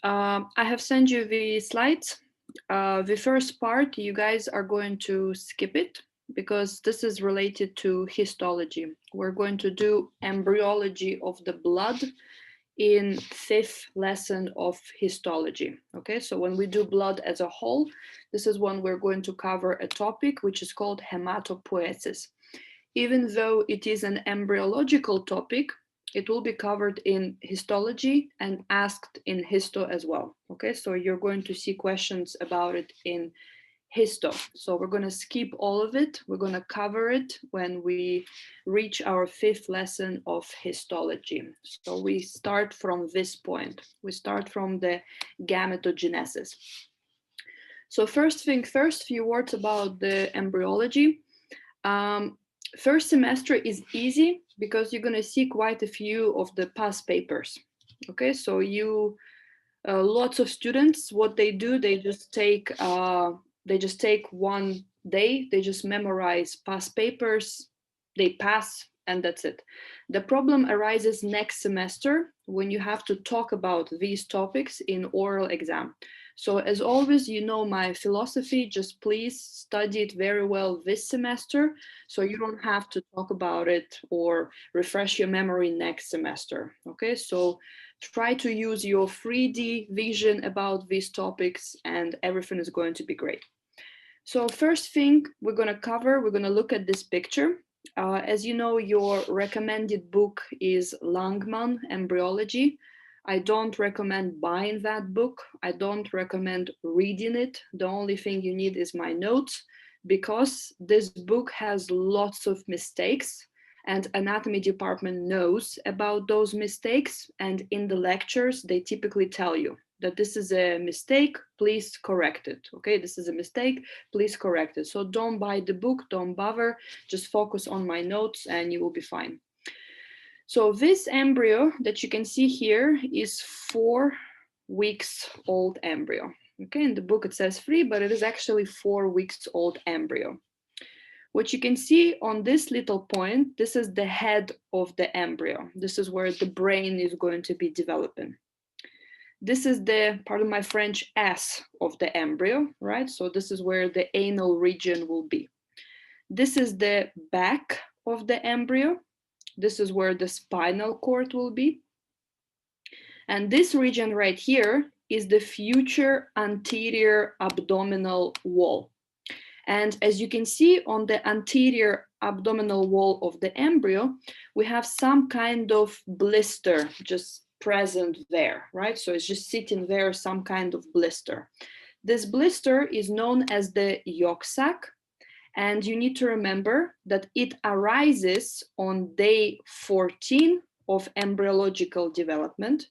I have sent you the slides. The first part, you guys are going to skip it because this is related to histology. We're going to do embryology of the blood in 5th lesson of histology. Okay, so when we do blood as a whole, this is when we're going to cover a topic which is called hematopoiesis. Even though it is an embryological topic, it will be covered in histology and asked in histo as well. Okay, so you're going to see questions about it in histo. So we're going to skip all of it. We're going to cover it when we reach our 5th lesson of histology. So we start from this point. We start from the gametogenesis. So first thing first, few words about the embryology. First semester is easy because you're going to see quite a few of the past papers. Okay, so lots of students, what they do, they just take 1 day, they just memorize past papers, they pass, and that's it. The problem arises next semester when you have to talk about these topics in oral exam. So as always, you know my philosophy, just please study it very well this semester so you don't have to talk about it or refresh your memory next semester. Okay, so try to use your 3D vision about these topics and everything is going to be great. So first thing we're going to cover, we're going to look at this picture. As you know, your recommended book is Langman, Embryology. I don't recommend buying that book. I don't recommend reading it. The only thing you need is my notes because this book has lots of mistakes and anatomy department knows about those mistakes. And in the lectures, they typically tell you that this is a mistake, please correct it. Okay, this is a mistake, please correct it. So don't buy the book, don't bother, just focus on my notes and you will be fine. So this embryo that you can see here is 4 weeks old embryo. Okay, in the book it says 3, but it is actually 4 weeks old embryo. What you can see on this little point, this is the head of the embryo. This is where the brain is going to be developing. This is the, pardon my French, ass of the embryo, right? So this is where the anal region will be. This is the back of the embryo. This is where the spinal cord will be. And this region right here is the future anterior abdominal wall. And as you can see on the anterior abdominal wall of the embryo, we have some kind of blister just present there, right? So it's just sitting there, some kind of blister. This blister is known as the yolk sac. And you need to remember that it arises on day 14 of embryological development,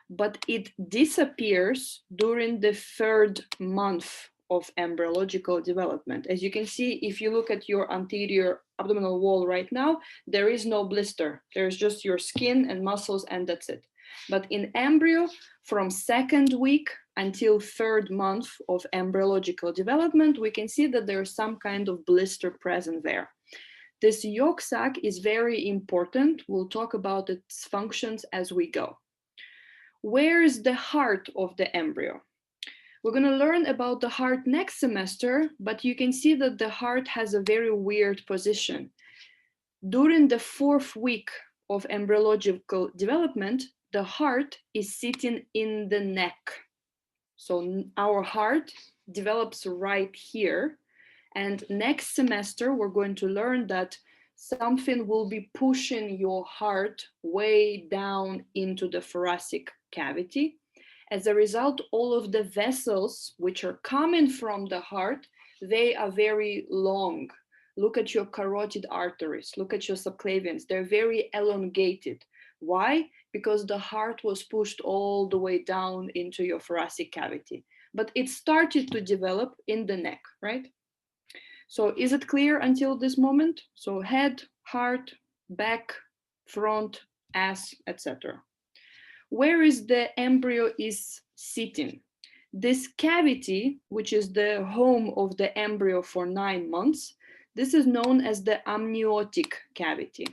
but it disappears during the 3rd month of embryological development. As you can see, if you look at your anterior abdominal wall right now, there is no blister. There's just your skin and muscles and that's it. But in embryo, from 2nd week until 3rd month of embryological development, we can see that there's some kind of blister present there. This yolk sac is very important. We'll talk about its functions as we go. Where is the heart of the embryo? We're going to learn about the heart next semester, but you can see that the heart has a very weird position. During the 4th week of embryological development, the heart is sitting in the neck. So our heart develops right here. And next semester, we're going to learn that something will be pushing your heart way down into the thoracic cavity. As a result, all of the vessels which are coming from the heart, they are very long. Look at your carotid arteries, look at your subclavians, they're very elongated. Why? Because the heart was pushed all the way down into your thoracic cavity. But it started to develop in the neck, right? So is it clear until this moment? So head, heart, back, front, ass, etc. Where is the embryo is sitting? This cavity, which is the home of the embryo for 9 months, this is known as the amniotic cavity.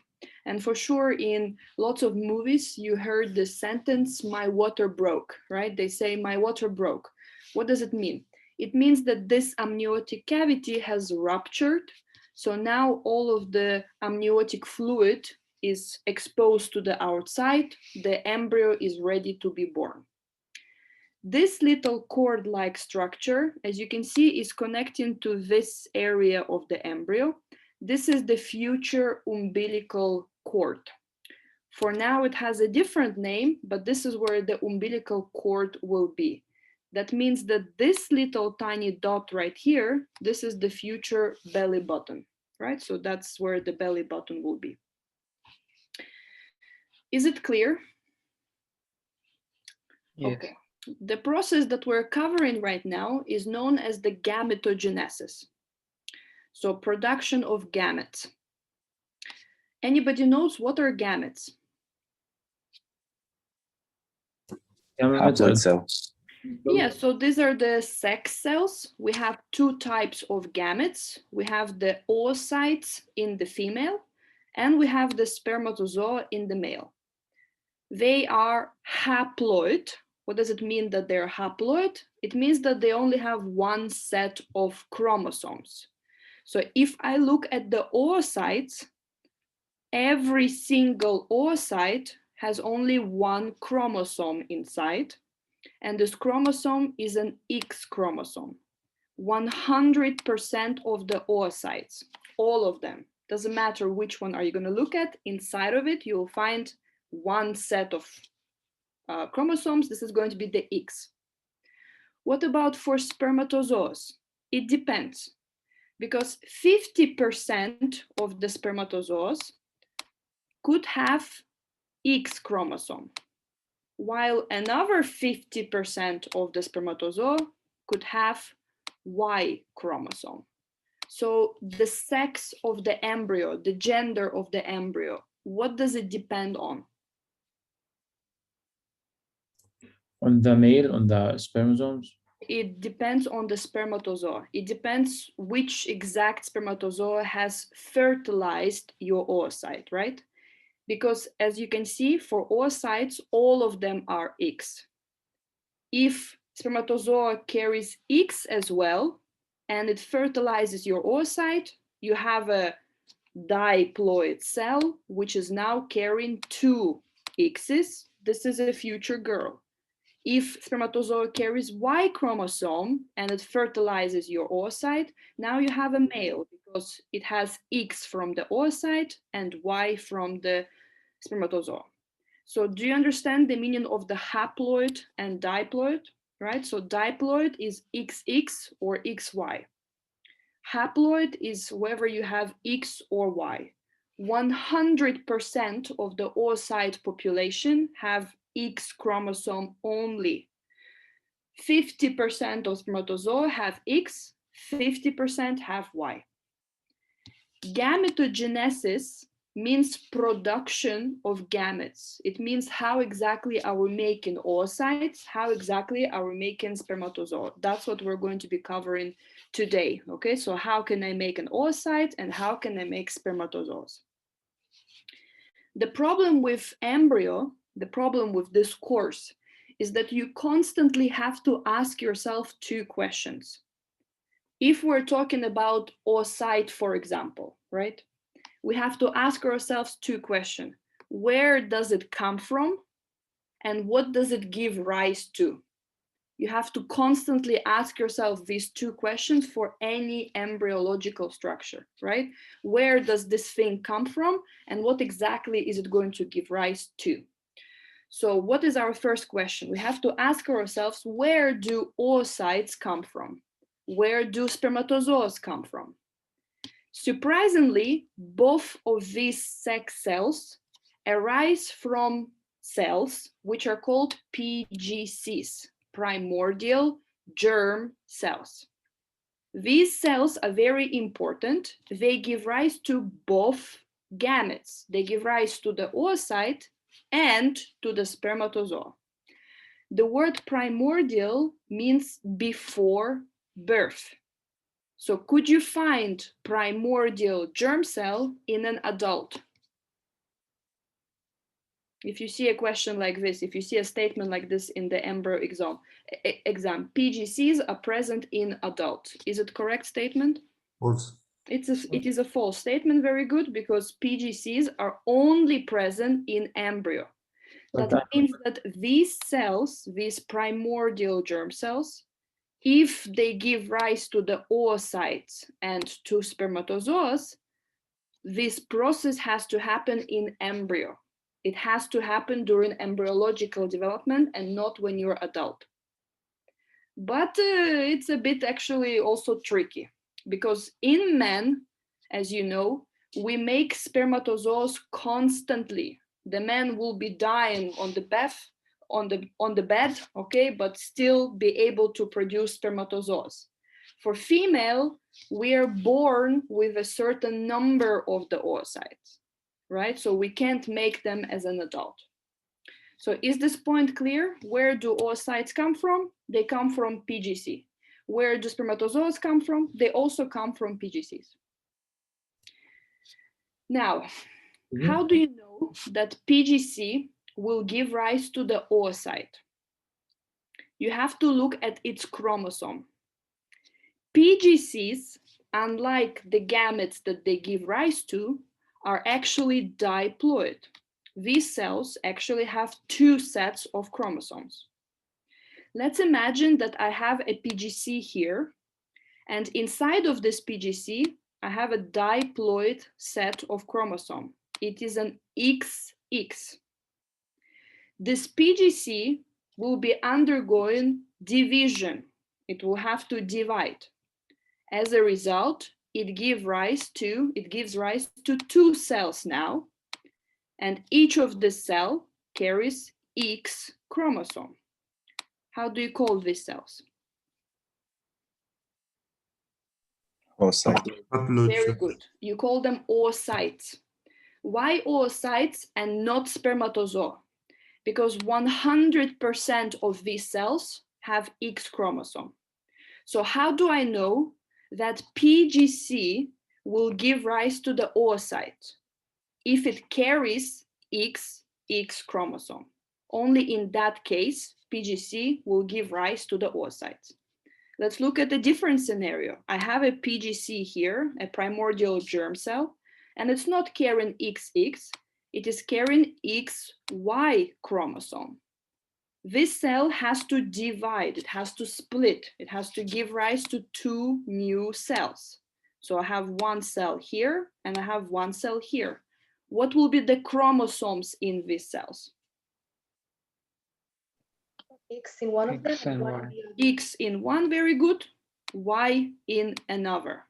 And for sure, in lots of movies, you heard the sentence, my water broke, right? They say, my water broke. What does it mean? It means that this amniotic cavity has ruptured. So now all of the amniotic fluid is exposed to the outside. The embryo is ready to be born. This little cord-like structure, as you can see, is connecting to this area of the embryo. This is the future umbilical cord. For now, it has a different name, but this is where the umbilical cord will be. That means that this little tiny dot right here, this is the future belly button, right? So that's where the belly button will be. Is it clear? Yes. Okay. The process that we're covering right now is known as the gametogenesis. So production of gametes. Anybody knows what are gametes? Haploid cells. Yeah, so these are the sex cells. We have two types of gametes. We have the oocytes in the female, and we have the spermatozoa in the male. They are haploid. What does it mean that they're haploid? It means that they only have one set of chromosomes. So if I look at the oocytes, every single oocyte has only one chromosome inside, and this chromosome is an X chromosome. 100% of the oocytes, all of them, doesn't matter which one are you going to look at, inside of it you'll find one set of chromosomes. This is going to be the X. What about for spermatozoas? It depends, because 50% of the spermatozoas could have X chromosome, while another 50% of the spermatozoa could have Y chromosome. So the sex of the embryo, the gender of the embryo, what does it depend on? On the male, on the spermosomes? It depends on the spermatozoa. It depends which exact spermatozoa has fertilized your oocyte, right? Because as you can see, for oocytes, all of them are X. If spermatozoa carries X as well, and it fertilizes your oocyte, you have a diploid cell, which is now carrying two X's. This is a future girl. If spermatozoa carries Y chromosome and it fertilizes your oocyte, now you have a male because it has X from the oocyte and Y from the spermatozoa. So do you understand the meaning of the haploid and diploid, right? So diploid is XX or XY. Haploid is whether you have X or Y. 100% of the oocyte population have X chromosome only. 50% of spermatozoa have X, 50% have Y. Gametogenesis means production of gametes. It means how exactly are we making oocytes, how exactly are we making spermatozoa. That's what we're going to be covering today, okay? So how can I make an oocyte and how can I make spermatozoas? The problem with embryo, the problem with this course, is that you constantly have to ask yourself two questions. If we're talking about oocyte, for example, right? We have to ask ourselves two questions. Where does it come from? And what does it give rise to? You have to constantly ask yourself these two questions for any embryological structure, right? Where does this thing come from? And what exactly is it going to give rise to? So what is our first question? We have to ask ourselves, where do oocytes come from? Where do spermatozoas come from? Surprisingly, both of these sex cells arise from cells which are called PGCs, primordial germ cells. These cells are very important. They give rise to both gametes. They give rise to the oocyte and to the spermatozoa. The word primordial means before birth. So could you find primordial germ cell in an adult? If you see a question like this, if you see a statement like this in the embryo exam, PGCs are present in adult. Is it correct statement? False. It is a false statement, very good, because PGCs are only present in embryo. That means that these cells, these primordial germ cells, if they give rise to the oocytes and to spermatozoas, this process has to happen in embryo. It has to happen during embryological development and not when you're adult. But it's a bit actually also tricky, because in men, as you know, we make spermatozoas constantly. The man will be dying on the bed, okay, but still be able to produce spermatozoas. For female, we are born with a certain number of the oocytes, right? So we can't make them as an adult. So is this point clear? Where do oocytes come from? They come from PGC. Where do spermatozoas come from? They also come from PGCs. Now, how do you know that PGC will give rise to the oocyte? You have to look at its chromosome. PGCs, unlike the gametes that they give rise to, are actually diploid. These cells actually have two sets of chromosomes. Let's imagine that I have a PGC here, and inside of this PGC, I have a diploid set of chromosome. It is an XX. This PGC will be undergoing division. It will have to divide. As a result, it gives rise to two cells now, and each of the cell carries X chromosome. How do you call these cells? Oocyte. Very good. You call them oocytes. Why oocytes and not spermatozoa? Because 100% of these cells have X chromosome. So how do I know that PGC will give rise to the oocyte? If it carries X chromosome. Only in that case, PGC will give rise to the oocytes. Let's look at a different scenario. I have a PGC here, a primordial germ cell, and it's not carrying XX, it is carrying XY chromosome. This cell has to divide, it has to split, it has to give rise to two new cells. So I have one cell here and I have one cell here. What will be the chromosomes in these cells? X in one of them, X and Y Y. in the other. X in one, very good. Y in another.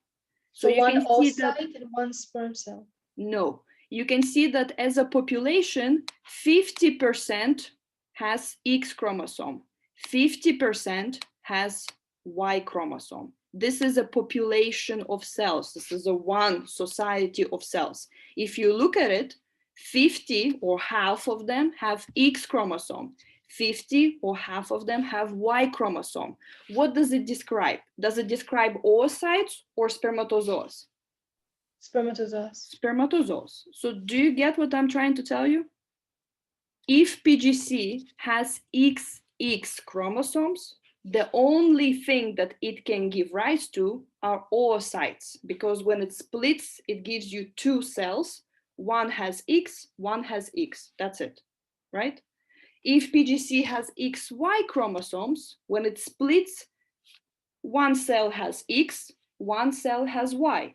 So you one can see that, oocyte and one sperm cell. no, you can see that as a population, 50% has X chromosome, 50% has Y chromosome. This is a population of cells. This is a one society of cells. If you look at it, 50 or half of them have X chromosome. 50 or half of them have Y chromosome. What does it describe? Does it describe oocytes or spermatozoas? Spermatozoas. Spermatozoas. So do you get what I'm trying to tell you? If PGC has XX chromosomes, the only thing that it can give rise to are oocytes, because when it splits, it gives you two cells. One has X, one has X. That's it, right? If PGC has XY chromosomes, when it splits, one cell has X, one cell has Y.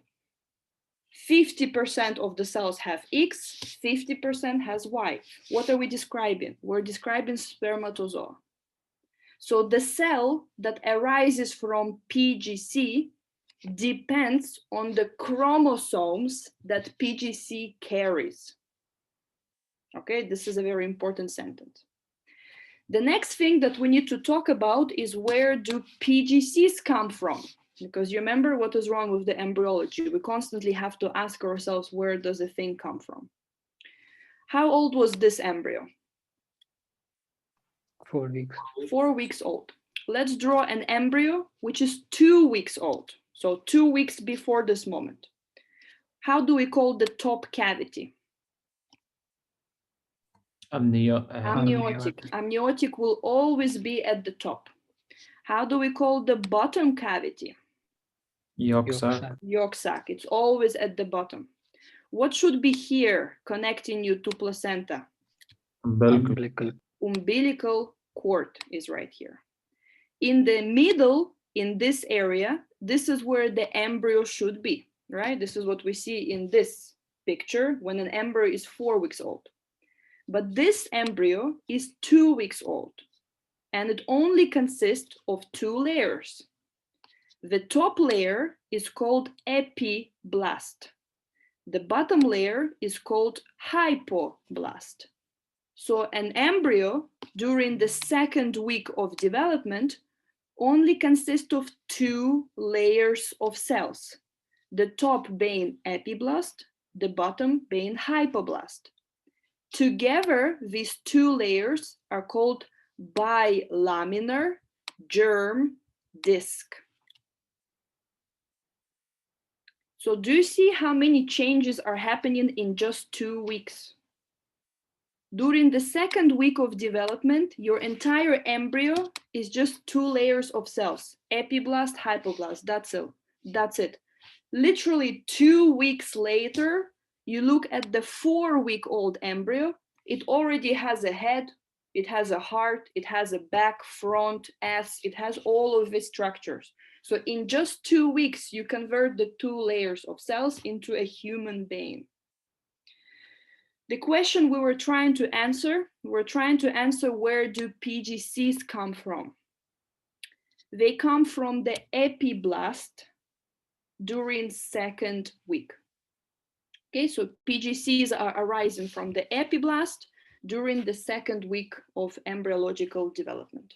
50% of the cells have X, 50% has Y. What are we describing? We're describing spermatozoa. So the cell that arises from PGC depends on the chromosomes that PGC carries. Okay, this is a very important sentence. The next thing that we need to talk about is, where do PGCs come from? Because you remember what is wrong with the embryology. We constantly have to ask ourselves, where does a thing come from? How old was this embryo? 4 weeks. 4 weeks old. Let's draw an embryo which is 2 weeks old. So 2 weeks before this moment. How do we call the top cavity? Amniotic. Amniotic will always be at the top. How do we call the bottom cavity? Yolk sac. Yolk sac. It's always at the bottom. What should be here connecting you to placenta? Umbilical. Umbilical cord is right here. In the middle, in this area, this is where the embryo should be, right? This is what we see in this picture when an embryo is 4 weeks old. But this embryo is 2 weeks old, and it only consists of 2 layers. The top layer is called epiblast. The bottom layer is called hypoblast. So an embryo during the 2nd week of development only consists of 2 layers of cells, the top being epiblast, the bottom being hypoblast. Together, these 2 layers are called bilaminar germ disc. So do you see how many changes are happening in just 2 weeks? During the 2nd week of development, your entire embryo is just 2 layers of cells, epiblast, hypoblast, that's it. Literally 2 weeks later, you look at the 4-week-old embryo, it already has a head, it has a heart, it has a back, front, ass, it has all of these structures. So in just 2 weeks, you convert the 2 layers of cells into a human being. The question we were trying to answer, where do PGCs come from? They come from the epiblast during 2nd week. Okay, so PGCs are arising from the epiblast during the 2nd week of embryological development.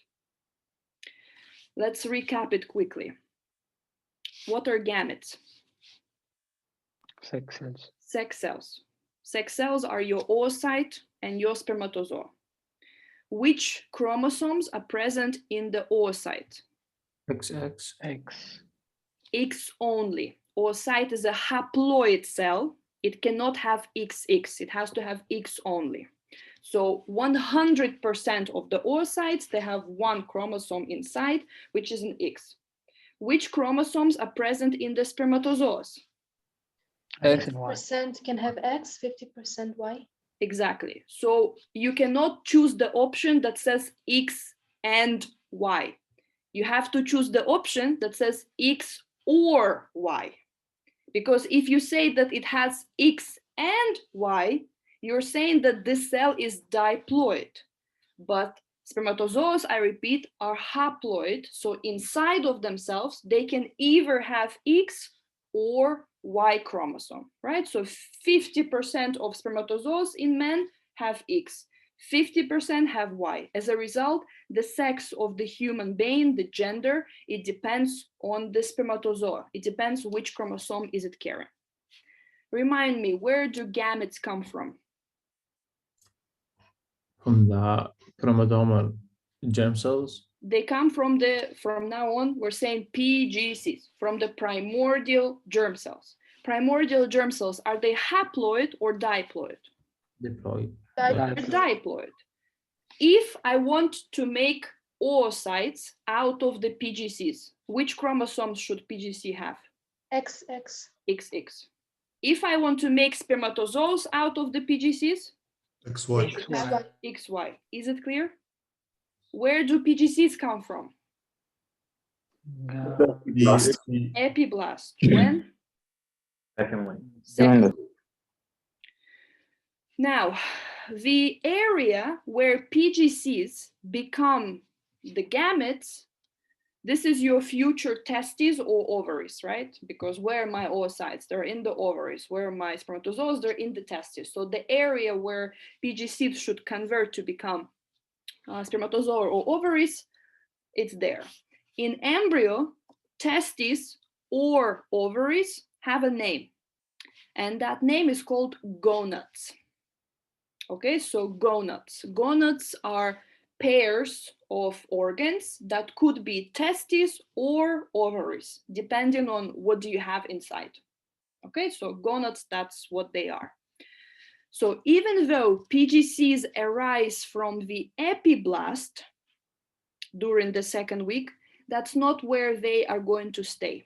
Let's recap it quickly. What are gametes? Sex cells. Sex cells. Sex cells are your oocyte and your spermatozoa. Which chromosomes are present in the oocyte? XX. X. X only. Oocyte is a haploid cell. It cannot have XX. It has to have X only. So 100% of the oocytes, they have 1 chromosome inside, which is an X. Which chromosomes are present in the spermatozoas? X and Y. 50% can have X, 50% Y. Exactly. So you cannot choose the option that says X and Y. You have to choose the option that says X or Y. Because if you say that it has X and Y, you're saying that this cell is diploid. But spermatozoas, I repeat, are haploid. So inside of themselves, they can either have X or Y chromosome, right? So 50% of spermatozoas in men have X, 50% have Y. As a result, the sex of the human being, the gender, it depends on the spermatozoa. It depends which chromosome is it carrying. Remind me, where do gametes come from? From the chromosomal germ cells. They come from now on, we're saying PGCs, from the primordial germ cells. Primordial germ cells, are they haploid or diploid? Diploid. They're diploid. If I want to make oocytes out of the PGCs, which chromosomes should PGC have? XX. XX. If I want to make spermatozoas out of the PGCs, XY. they should have XY. Is it clear? Where do PGCs come from? Epiblast. When? Second. Now, the area where PGCs become the gametes, this is your future testes or ovaries, right? Because where are my oocytes? They're in the ovaries. Where are my spermatozoas? They're in the testes. So the area where PGCs should convert to become spermatozoa or ovaries, it's there. In embryo, testes or ovaries have a name, and that name is called gonads. Okay, so gonads. Gonads are pairs of organs that could be testes or ovaries, depending on what do you have inside. Okay, so gonads, that's what they are. So even though PGCs arise from the epiblast during the second week, that's not where they are going to stay.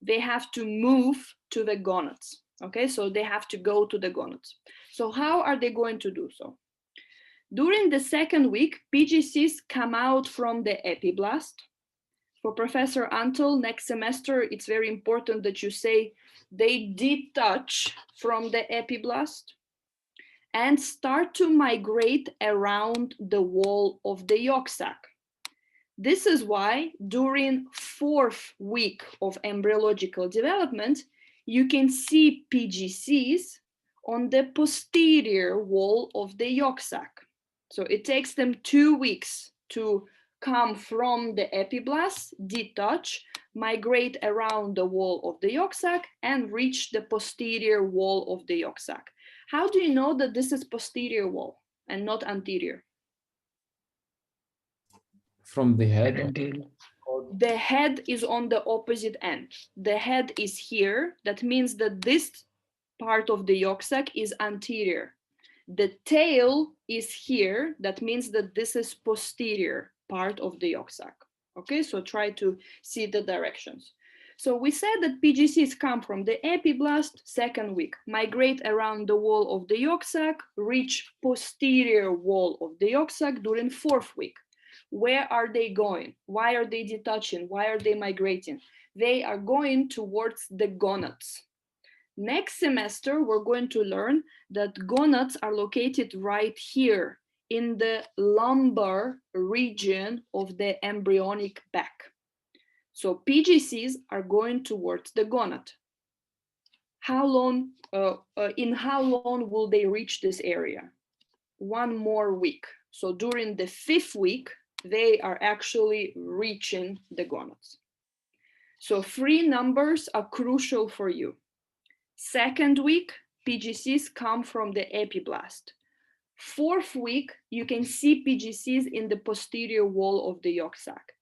They have to move to the gonads. Okay, so they have to go to the gonads. So how are they going to do so? During the second week, PGCs come out from the epiblast. For Professor Antle, next semester, it's very important that you say they detach from the epiblast and start to migrate around the wall of the yolk sac. This is why during 4th week of embryological development, you can see PGCs on the posterior wall of the yolk sac. So it takes them 2 weeks to come from the epiblast, detach, migrate around the wall of the yolk sac, and reach the posterior wall of the yolk sac. How do you know that this is posterior wall and not anterior? From the head. Until The head is on the opposite end. The head is here. That means that this part of the yolk sac is anterior. The tail is here. That means that this is posterior part of the yolk sac. Okay, so try to see the directions. So we said that PGCs come from the epiblast, second week, migrate around the wall of the yolk sac, reach posterior wall of the yolk sac during 4th week. Where are they going? Why are they detaching? Why are they migrating? They are going towards the gonads. Next semester, we're going to learn that gonads are located right here in the lumbar region of the embryonic back. So PGCs are going towards the gonad. How long, in how long will they reach this area? 1 more week. So during the 5th week, they are actually reaching the gonads. So 3 numbers are crucial for you. Second week, PGCs come from the epiblast. 4th week, you can see PGCs in the posterior wall of the yolk sac.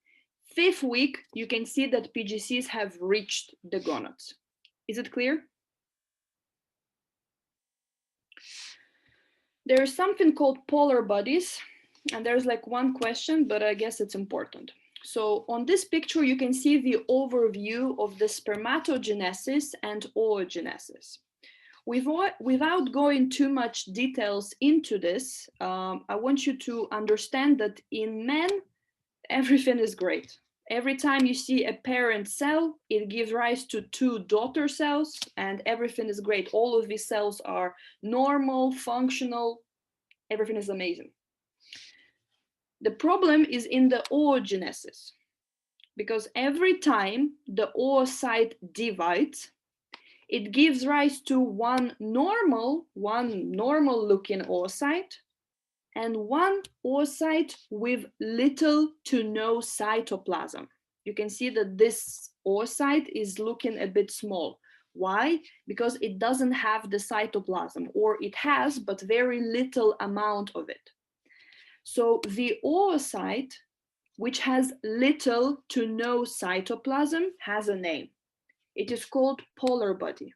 5th week, you can see that PGCs have reached the gonads. Is it clear? There's something called polar bodies, and there's like one question, but I guess it's important. So on this picture, you can see the overview of the spermatogenesis and oogenesis. Without going too much details into this, I want you to understand that in men, everything is great. Every time you see a parent cell, it gives rise to 2 daughter cells, and everything is great. All of these cells are normal, functional, everything is amazing. The problem is in the oogenesis, because every time the oocyte divides, it gives rise to one normal looking oocyte and one oocyte with little to no cytoplasm. You can see that this oocyte is looking a bit small. Why? Because it doesn't have the cytoplasm, or it has, but very little amount of it. So the oocyte, which has little to no cytoplasm, has a name. It is called polar body.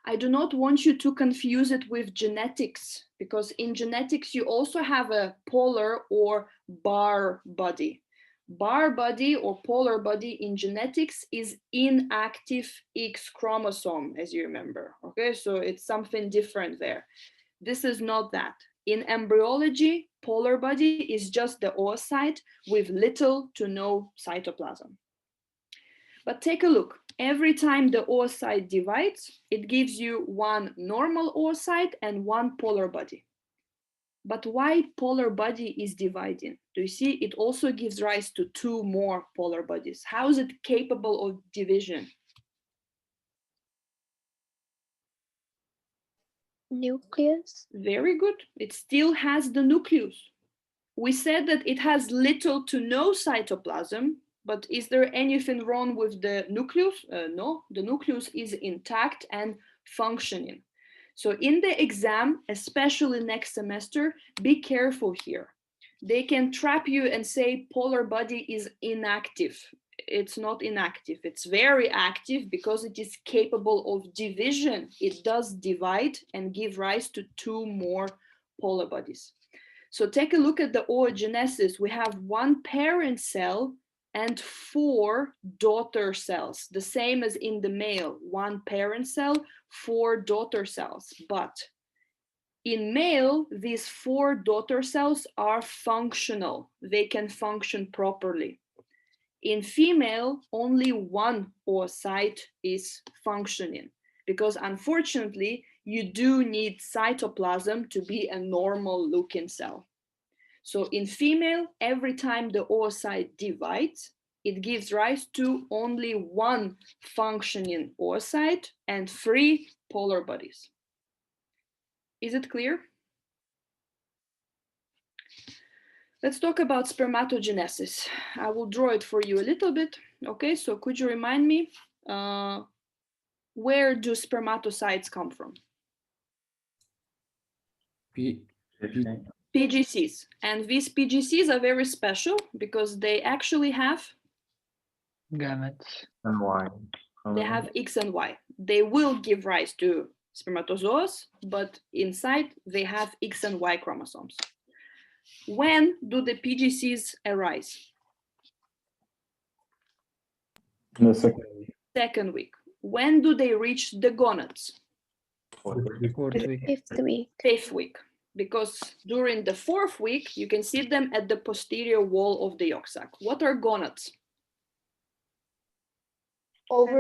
I do not want you to confuse it with genetics, because in genetics you also have a polar or bar body. Bar body or polar body in genetics is inactive X chromosome, as you remember. Okay, so it's something different there. This is not that. In embryology, polar body is just the oocyte with little to no cytoplasm. But take a look. Every time the oocyte divides, it gives you one normal oocyte and one polar body. But why polar body is dividing? Do you see? It also gives rise to 2 more polar bodies. How is it capable of division? Nucleus. Very good. It still has the nucleus. We said that it has little to no cytoplasm, but is there anything wrong with the nucleus? No, the nucleus is intact and functioning. So in the exam, especially next semester, be careful here. They can trap you and say polar body is inactive. it's not inactive. It's very active because it is capable of division. It does divide and give rise to 2 more polar bodies. So take a look at the oogenesis. We have 1 parent cell and 4 daughter cells, the same as in the male, 1 parent cell, 4 daughter cells. But in male, these 4 daughter cells are functional. They can function properly. In female, only 1 oocyte is functioning because unfortunately, you do need cytoplasm to be a normal looking cell. So in female, every time the oocyte divides, it gives rise to only 1 functioning oocyte and 3 polar bodies. Is it clear? Let's talk about spermatogenesis. I will draw it for you a little bit. Okay, so could you remind me, where do spermatocytes come from? PGCs. And these PGCs are very special because they actually have gametes. And Y. They have X and Y. They will give rise to spermatozoas, but inside they have X and Y chromosomes. When do the PGCs arise? In the second week. Second week. When do they reach the gonads? Fourth week. 5th week. 5th week. Because during the 4th week, you can see them at the posterior wall of the yolk sac. What are gonads?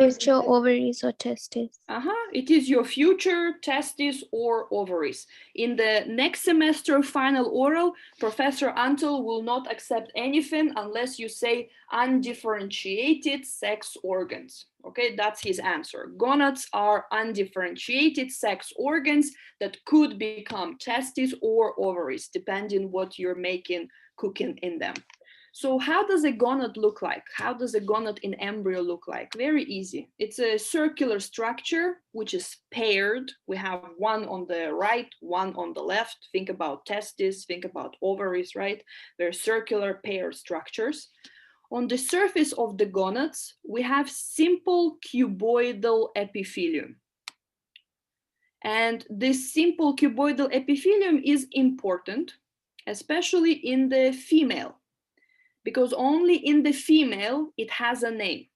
Future ovaries or testes. It is your future testes or ovaries. In the next semester final oral, Professor Antel will not accept anything unless you say undifferentiated sex organs. Okay, that's his answer. Gonads are undifferentiated sex organs that could become testes or ovaries, depending what you're cooking in them. So how does a gonad look like? How does a gonad in embryo look like? Very easy. It's a circular structure, which is paired. We have 1 on the right, 1 on the left. Think about testes, think about ovaries, right? They're circular paired structures. On the surface of the gonads, we have simple cuboidal epithelium. And this simple cuboidal epithelium is important, especially in the female, because only in the female it has a name.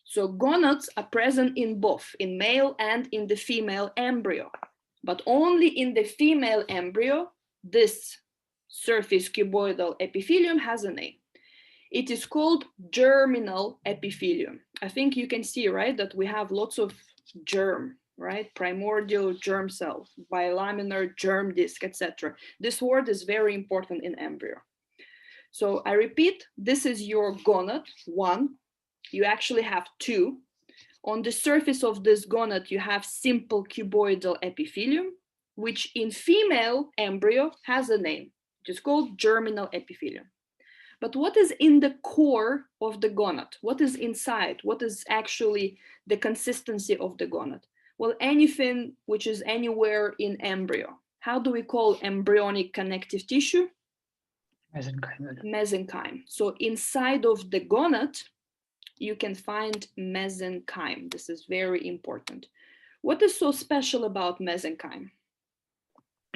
So gonads are present in both, in male and in the female embryo. But only in the female embryo, this surface cuboidal epithelium has a name. It is called germinal epithelium. I think you can see, right, that we have lots of germ, right? Primordial germ cell, bilaminar germ disc, etc. This word is very important in embryo. So I repeat, this is your gonad, 1. You actually have 2. On the surface of this gonad, you have simple cuboidal epithelium, which in female embryo has a name. It is called germinal epithelium. But what is in the core of the gonad? What is inside? What is actually the consistency of the gonad? Well, anything which is anywhere in embryo. How do we call embryonic connective tissue? Mesenchyme. Mesenchyme. So inside of the gonad, you can find mesenchyme. This is very important. What is so special about mesenchyme?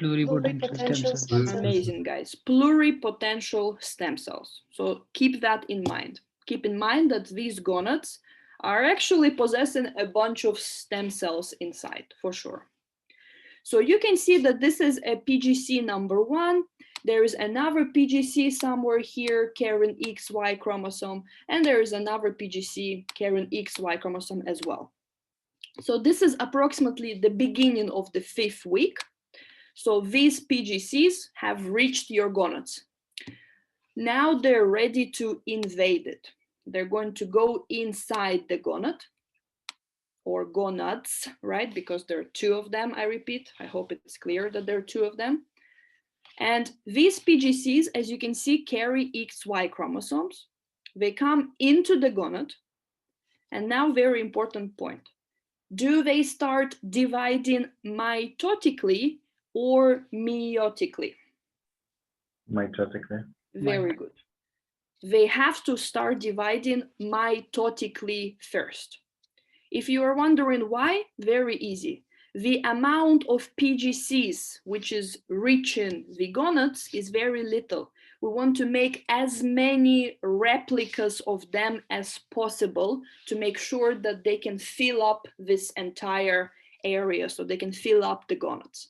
Pluripotential stem cells. Amazing, guys. Pluripotential stem cells. So keep that in mind. Keep in mind that these gonads are actually possessing a bunch of stem cells inside, for sure. So you can see that this is a PGC number 1. There is another PGC somewhere here carrying XY chromosome, and there is another PGC carrying XY chromosome as well. So this is approximately the beginning of the 5th week. So these PGCs have reached your gonads. Now they're ready to invade it. They're going to go inside the gonad, or gonads, right? Because there are 2 of them, I repeat. I hope it's clear that there are 2 of them. And these PGCs, as you can see, carry XY chromosomes. They come into the gonad. And now, very important point. Do they start dividing mitotically or meiotically? Mitotically. Very good. they have to start dividing mitotically first. If you are wondering why, very easy. The amount of PGCs which is reaching the gonads is very little. We want to make as many replicas of them as possible to make sure that they can fill up this entire area, so they can fill up the gonads.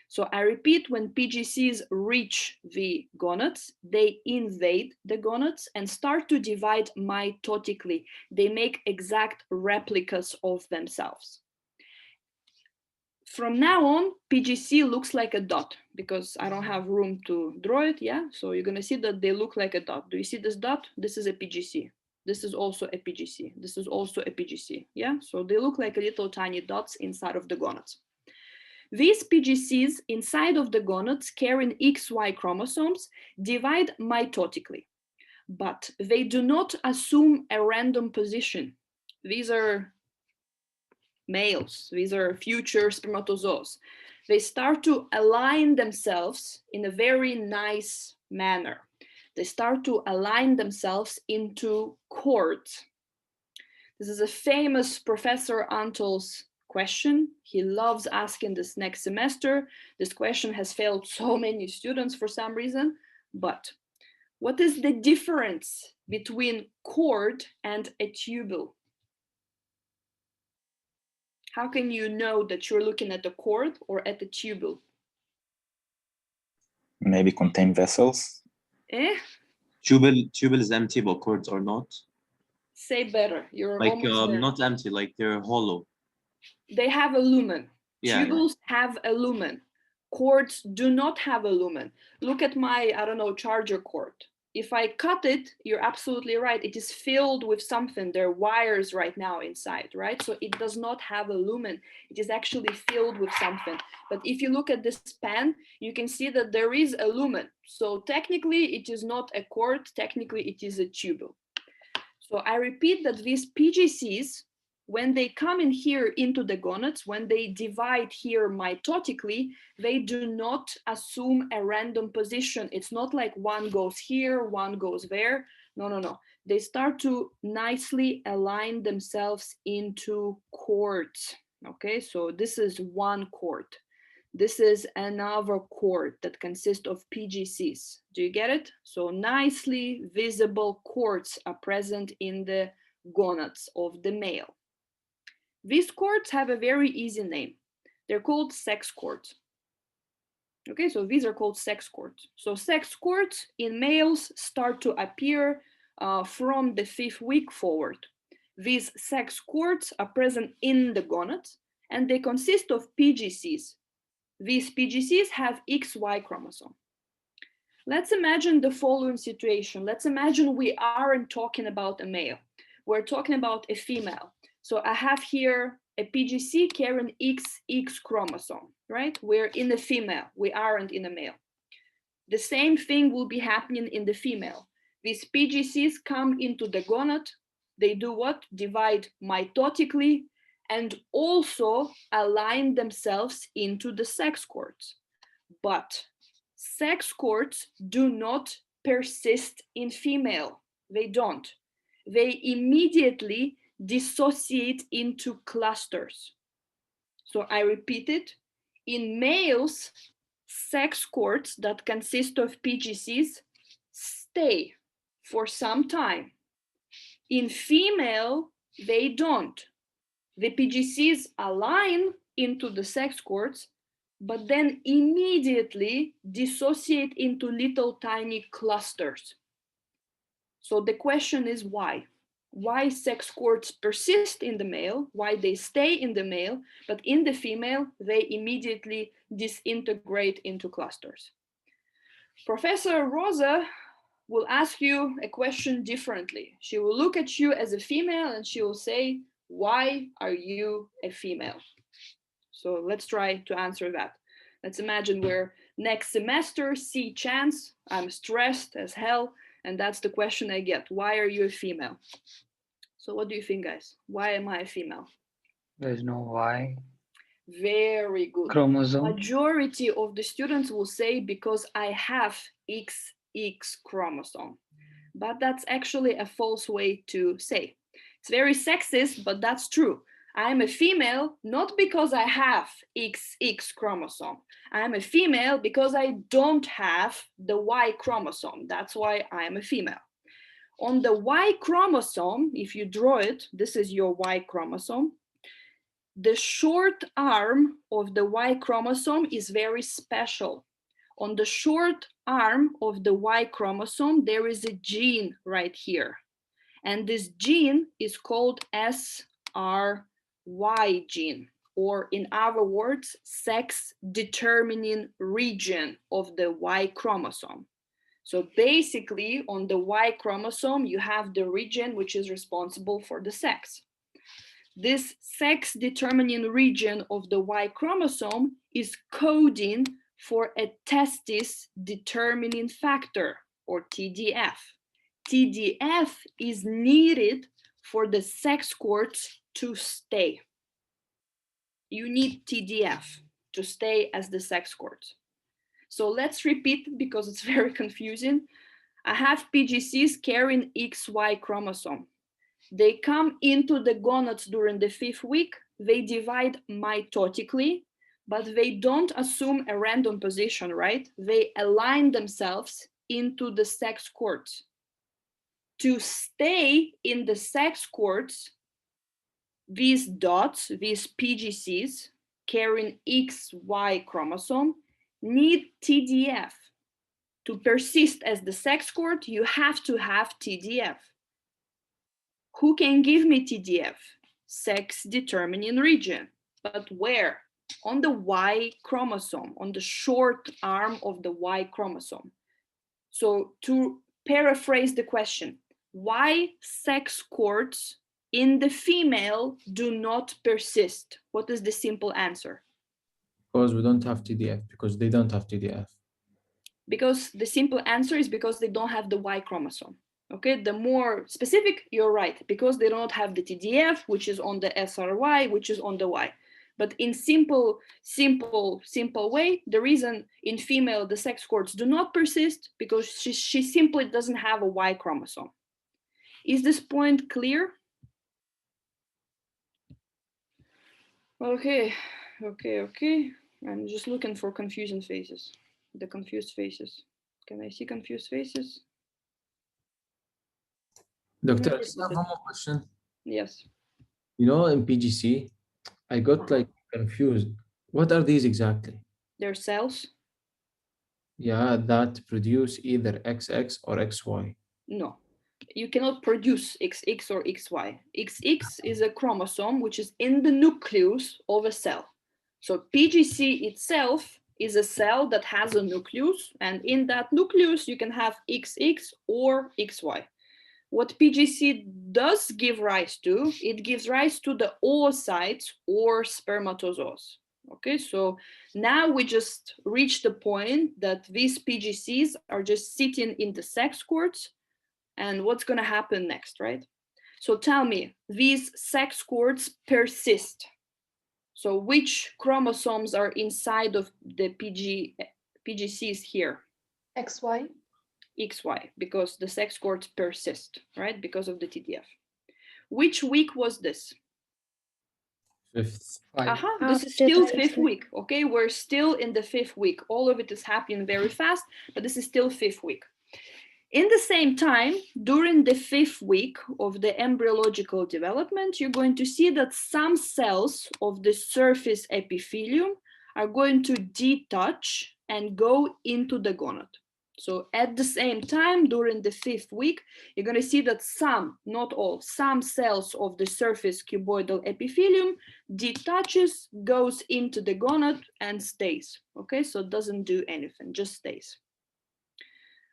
So I repeat, when PGCs reach the gonads, they invade the gonads and start to divide mitotically. They make exact replicas of themselves. From now on, PGC looks like a dot because I don't have room to draw it, yeah? So you're gonna see that they look like a dot. Do you see this dot? This is a PGC. This is also a PGC. This is also a PGC, yeah? So they look like little tiny dots inside of the gonads. These PGCs inside of the gonads carrying XY chromosomes divide mitotically, but they do not assume a random position. These are males, these are future spermatozoas. They start to align themselves in a very nice manner. They start to align themselves into cords. This is a famous Professor Antol's question. He loves asking this next semester. This question has failed so many students for some reason, but what is the difference between cord and a tubule? How can you know that you're looking at a cord or at a tubule? Maybe contain vessels. Eh? Tubule is empty, but cords are not. Say better. You're Like almost there. not empty, like they're hollow. They have a lumen. Yeah, Tubules have a lumen. Cords do not have a lumen. Look at my, I don't know, charger cord. If I cut it, you're absolutely right. It is filled with something. There are wires right now inside, right? So it does not have a lumen. It is actually filled with something. But if you look at this pen, you can see that there is a lumen. So technically it is not a cord. Technically it is a tubule. So I repeat that these PGCs, when they come in here into the gonads, when they divide here mitotically, they do not assume a random position. It's not like one goes here, one goes there. No, no, no. They start to nicely align themselves into cords. Okay, so this is one cord. This is another cord that consists of PGCs. Do you get it? So nicely visible cords are present in the gonads of the male. These cords have a very easy name. They're called sex cords. Okay, so these are called sex cords. So sex cords in males start to appear from the 5th week forward. These sex cords are present in the gonads and they consist of PGCs. These PGCs have XY chromosome. Let's imagine the following situation. Let's imagine we aren't talking about a male. We're talking about a female. So I have here a PGC carrying XX chromosome, right? We're in the female. We aren't in a male. The same thing will be happening in the female. These PGCs come into the gonad. They do what? Divide mitotically and also align themselves into the sex cords. But sex cords do not persist in female. They don't. They immediately dissociate into clusters. So I repeat it. In males, sex cords that consist of PGCs stay for some time. In female, they don't. The PGCs align into the sex cords, but then immediately dissociate into little tiny clusters. So the question is why? Why sex cords persist in the male, why they stay in the male, but in the female, they immediately disintegrate into clusters. Professor Rosa will ask you a question differently. She will look at you as a female and she will say, why are you a female? So let's try to answer that. Let's imagine we're next semester, C chance, I'm stressed as hell, and that's the question I get. Why are you a female? So what do you think, guys? Why am I a female? There's no Y Very good. chromosome. Majority of the students will say because I have XX chromosome. but that's actually a false way to say. It's very sexist, but that's true. I'm a female not because I have XX chromosome. I'm a female because I don't have the Y chromosome. That's why I'm a female. On the Y chromosome, if you draw it, this is your Y chromosome. The short arm of the Y chromosome is very special. On the short arm of the Y chromosome, there is a gene right here. And this gene is called SRY gene, or in other words, sex determining region of the Y chromosome. So basically, on the Y chromosome, you have the region which is responsible for the sex. This sex determining region of the Y chromosome is coding for a testis determining factor, or TDF. TDF is needed for the sex cords to stay. You need TDF to stay as the sex cords. So let's repeat because it's very confusing. I have PGCs carrying XY chromosome. They come into the gonads during the 5th week. They divide mitotically, but they don't assume a random position, right? They align themselves into the sex cords. To stay in the sex cords, these dots, these PGCs carrying XY chromosome, need TDF. To persist as the sex cord, you have to have TDF. Who can give me TDF? Sex determining region. But where? On the Y chromosome, on the short arm of the Y chromosome. So to paraphrase the question, why sex cords in the female do not persist? What is the simple answer? Because we don't have TDF, because they don't have TDF. Because the simple answer is because they don't have the Y chromosome. Okay, the more specific, you're right, because they don't have the TDF, which is on the SRY, which is on the Y. But in simple way, the reason in female the sex cords do not persist because she simply doesn't have a Y chromosome. Is this point clear? Okay. I'm just looking for confusing faces. The confused faces. Can I see confused faces? Doctor, I have one more question. Yes. You know, in PGC, I got like confused. What are these exactly? They're cells? Yeah, that produce either XX or XY. No. You cannot produce XX or XY. XX is a chromosome which is in the nucleus of a cell. So PGC itself is a cell that has a nucleus, and in that nucleus you can have XX or XY. What PGC does give rise to, it gives rise to the oocytes or spermatozoas. Okay, so now we just reached the point that these PGCs are just sitting in the sex cords, and what's going to happen next, right? So tell me, these sex cords persist. So which chromosomes are inside of the PGCs here? XY. XY, because the sex cords persist, right? Because of the TDF. Which week was this? 5th. This is still 5th week, okay? We're still in the 5th week. All of it is happening very fast, but this is still 5th week. In the same time, during the 5th week of the embryological development, you're going to see that some cells of the surface epithelium are going to detach and go into the gonad. So at the same time, during the 5th week, you're going to see that some, not all, some cells of the surface cuboidal epithelium detaches, goes into the gonad and stays. Okay, so it doesn't do anything, just stays.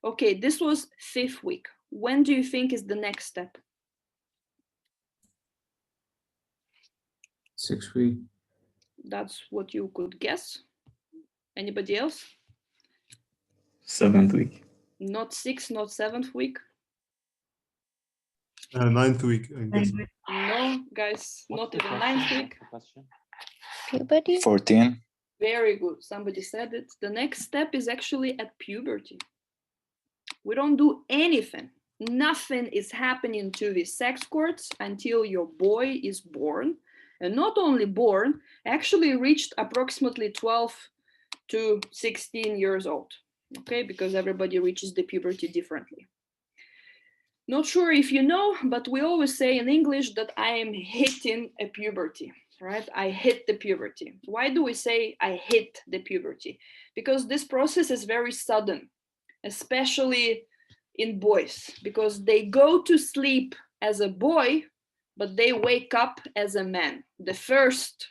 Okay, this was 5th week. When do you think is the next step? 6th week. That's what you could guess. Anybody else? 7th week. Not 6th, not 7th week. 9th week, I guess. No, guys, not even 9th week. Puberty? 14. Very good. Somebody said it. The next step is actually at puberty. We don't do anything Nothing is happening to the sex cords until your boy is born. And not only born, actually reached approximately 12 to 16 years old. Okay, because everybody reaches the puberty differently. Not sure if you know, but we always say in English that I am hitting a puberty, right? I hit the puberty. Why do we say I hit the puberty? Because this process is very sudden, especially in boys, because they go to sleep as a boy, but they wake up as a man. The first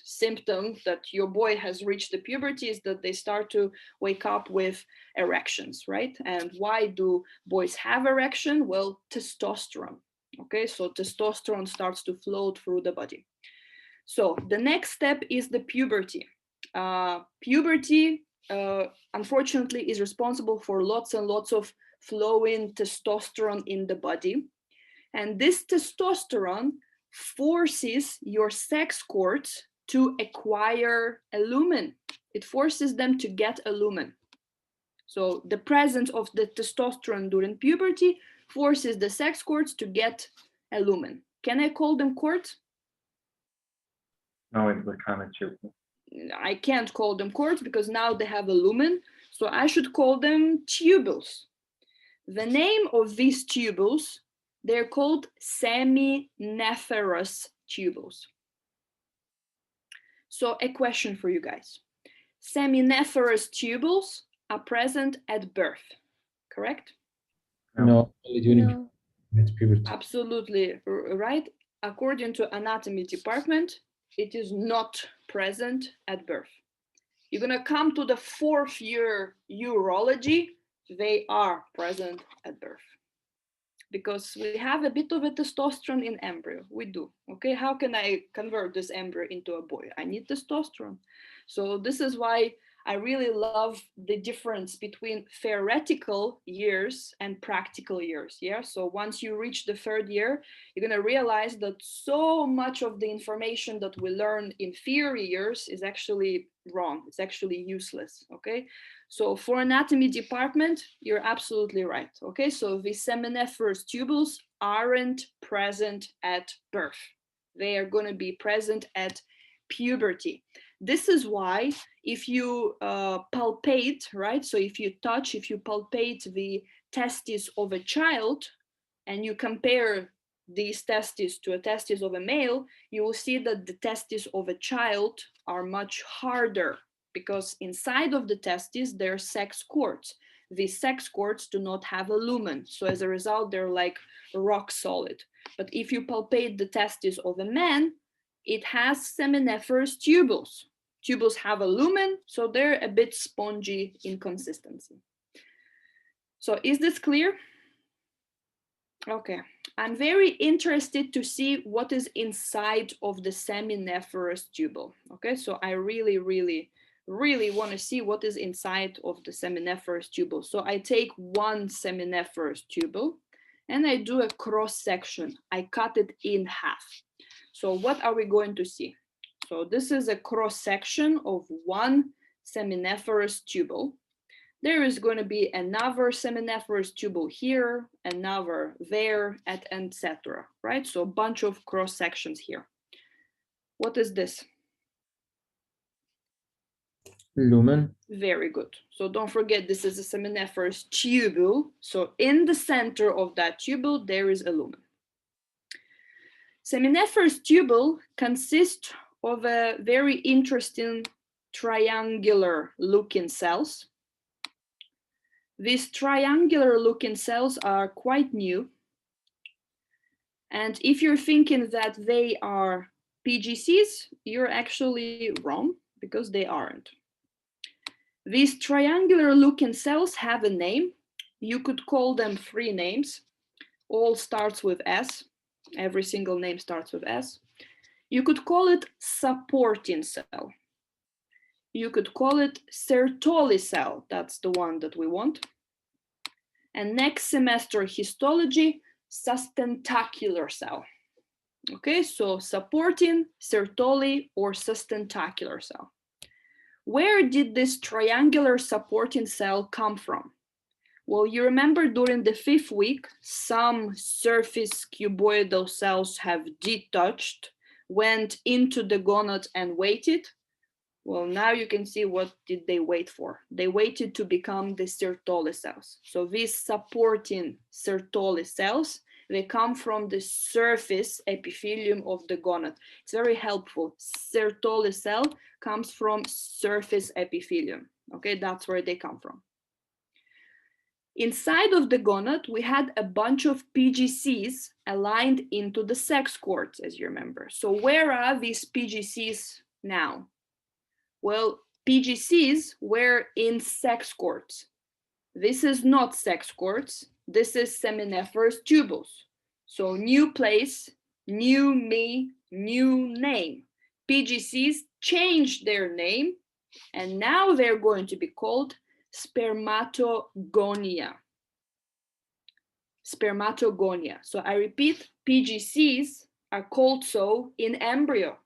symptom that your boy has reached the puberty is that they start to wake up with erections, right? And why do boys have erection? Well, testosterone. Okay, so testosterone starts to flow through the body. So the next step is the puberty. Puberty, unfortunately, is responsible for lots and lots of flowing testosterone in the body. And this testosterone forces your sex cords to acquire a lumen. It forces them to get a lumen. So the presence of the testosterone during puberty forces the sex cords to get a lumen. Can I call them cords? No, it's the kind of tube. I can't call them cords because now they have a lumen. So I should call them tubules. The name of these tubules, they're called seminiferous tubules. So a question for you guys. Seminiferous tubules are present at birth, correct? No, only during No. puberty. Absolutely right. According to anatomy department, it is not present at birth. You're gonna come to the 4th year urology, they are present at birth. Because we have a bit of a testosterone in embryo, we do, okay? How can I convert this embryo into a boy? I need testosterone. So this is why I really love the difference between theoretical years and practical years, yeah? So once you reach the 3rd year, you're gonna realize that so much of the information that we learn in theory years is actually wrong, it's actually useless, okay? So for anatomy department, you're absolutely right, okay? So the seminiferous tubules aren't present at birth. They are gonna be present at puberty. This is why if you palpate, right? So if you touch, if you palpate the testes of a child and you compare these testes to a testes of a male, you will see that the testes of a child are much harder because inside of the testes, there are sex cords. These sex cords do not have a lumen. So as a result, they're like rock solid. But if you palpate the testes of a man, it has seminiferous tubules. Tubules have a lumen, so they're a bit spongy in consistency. So is this clear? Okay, I'm very interested to see what is inside of the seminiferous tubule. Okay, so I really want to see what is inside of the seminiferous tubule. So I take one seminiferous tubule and I do a cross section. I cut it in half. So what are we going to see? So this is a cross section of one seminiferous tubule. There is going to be another seminiferous tubule here, another there, etc. Right? So a bunch of cross sections here. What is this? Lumen. Very good. So don't forget, this is a seminiferous tubule. So in the center of that tubule, there is a lumen. Seminiferous tubule consists of a very interesting triangular looking cells. These triangular looking cells are quite new. And if you're thinking that they are PGCs, you're actually wrong because they aren't. These triangular looking cells have a name. You could call them 3 names. All starts with S. Every single name starts with S. You could call it supporting cell. You could call it Sertoli cell. That's the one that we want. And next semester histology, sustentacular cell. Okay, so supporting, Sertoli, or sustentacular cell. Where did this triangular supporting cell come from? Well, you remember during the 5th week, some surface cuboidal cells have detached, went into the gonad and waited. Well, now you can see what did they wait for. They waited to become the Sertoli cells. So these supporting Sertoli cells, they come from the surface epithelium of the gonad. It's very helpful. Sertoli cell comes from surface epithelium. Okay, that's where they come from. Inside of the gonad, we had a bunch of PGCs aligned into the sex cords, as you remember. So where are these PGCs now? Well, PGCs were in sex cords. This is not sex cords. This is seminiferous tubules. So new place, new me, new name. PGCs changed their name, and now they're going to be called spermatogonia. Spermatogonia. So I repeat, PGCs are called so in embryo.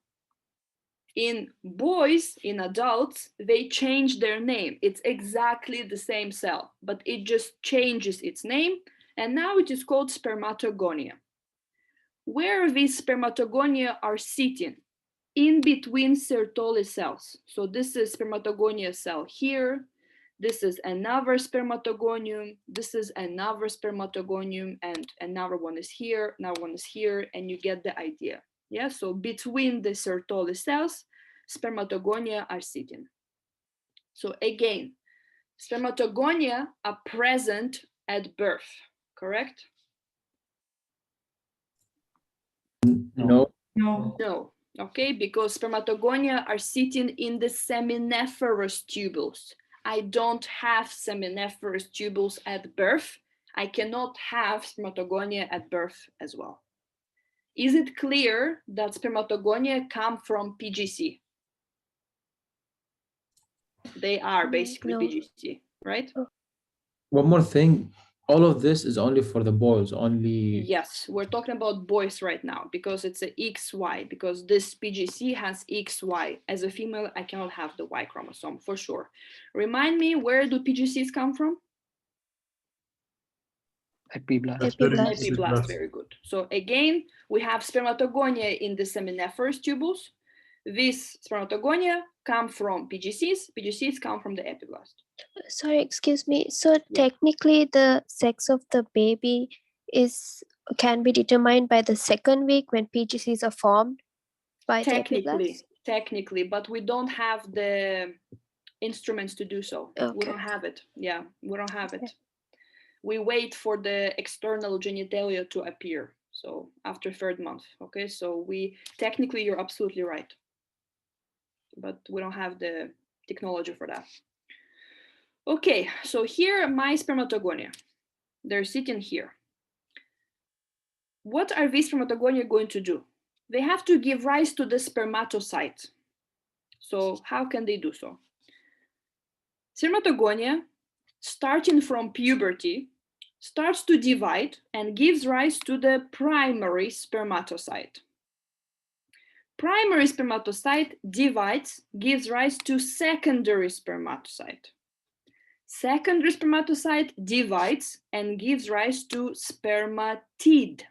In boys, in adults, they change their name. It's exactly the same cell, but it just changes its name, and now it is called spermatogonia. Where these spermatogonia are sitting? In between Sertoli cells. So this is spermatogonia cell here. This is another spermatogonium. This is another spermatogonium, and another one is here, another one is here, and you get the idea. Yeah, so between the Sertoli cells, spermatogonia are sitting. So again, spermatogonia are present at birth, correct? No. No, okay, because spermatogonia are sitting in the seminiferous tubules. I don't have seminiferous tubules at birth. I cannot have spermatogonia at birth as well. Is it clear that spermatogonia come from PGC? They are basically No. PGC, right? One more thing. All of this is only for the boys, only. Yes, we're talking about boys right now because it's a XY, because this PGC has XY. As a female, I cannot have the Y chromosome for sure. Remind me, where do PGCs come from? Epiblast. Epiblast. Epiblast, very good. So again, we have spermatogonia in the seminiferous tubules. These spermatogonia come from PGCs. PGCs come from the epiblast. Sorry, excuse me. So technically the sex of the baby can be determined by the 2nd week when PGCs are formed by the epiblast? Technically, but we don't have the instruments to do so. We Okay. don't have it. Yeah, we don't have it. We wait for the external genitalia to appear. So after 3rd month, okay? So technically, you're absolutely right. But we don't have the technology for that. Okay, so here are my spermatogonia. They're sitting here. What are these spermatogonia going to do? They have to give rise to the spermatocyte. So how can they do so? Spermatogonia, starting from puberty, starts to divide and gives rise to the primary spermatocyte. Primary spermatocyte divides, gives rise to secondary spermatocyte. Secondary spermatocyte divides and gives rise to spermatid.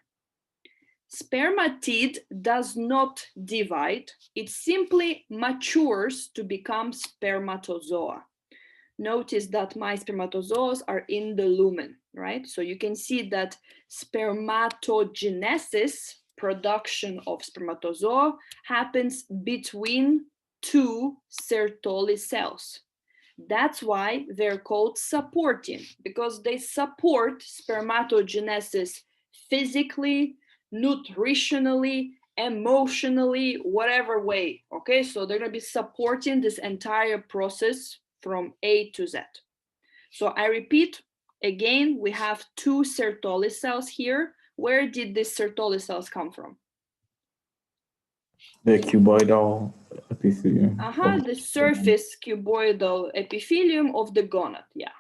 Spermatid does not divide, it simply matures to become spermatozoa. Notice that my spermatozoas are in the lumen, right? So you can see that spermatogenesis, production of spermatozoa, happens between 2 Sertoli cells. That's why they're called supporting, because they support spermatogenesis physically, nutritionally, emotionally, whatever way, okay? So they're gonna be supporting this entire process from A to Z. So I repeat, again, we have 2 Sertoli cells here. Where did these Sertoli cells come from? The cuboidal epithelium. The surface cuboidal epithelium of the gonad, yeah.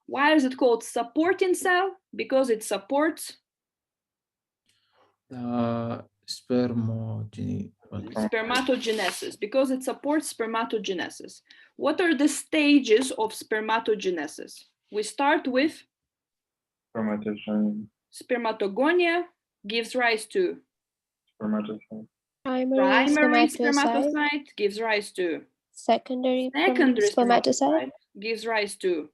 Why is it called supporting cell? Because it supports spermatogenesis, because it supports spermatogenesis. What are the stages of spermatogenesis? We start with Spermatocyte. spermatogonia gives rise to Spermatocyte. Primary primary spermatocyte, spermatocyte gives rise to secondary secondary spermatocyte, spermatocyte gives rise to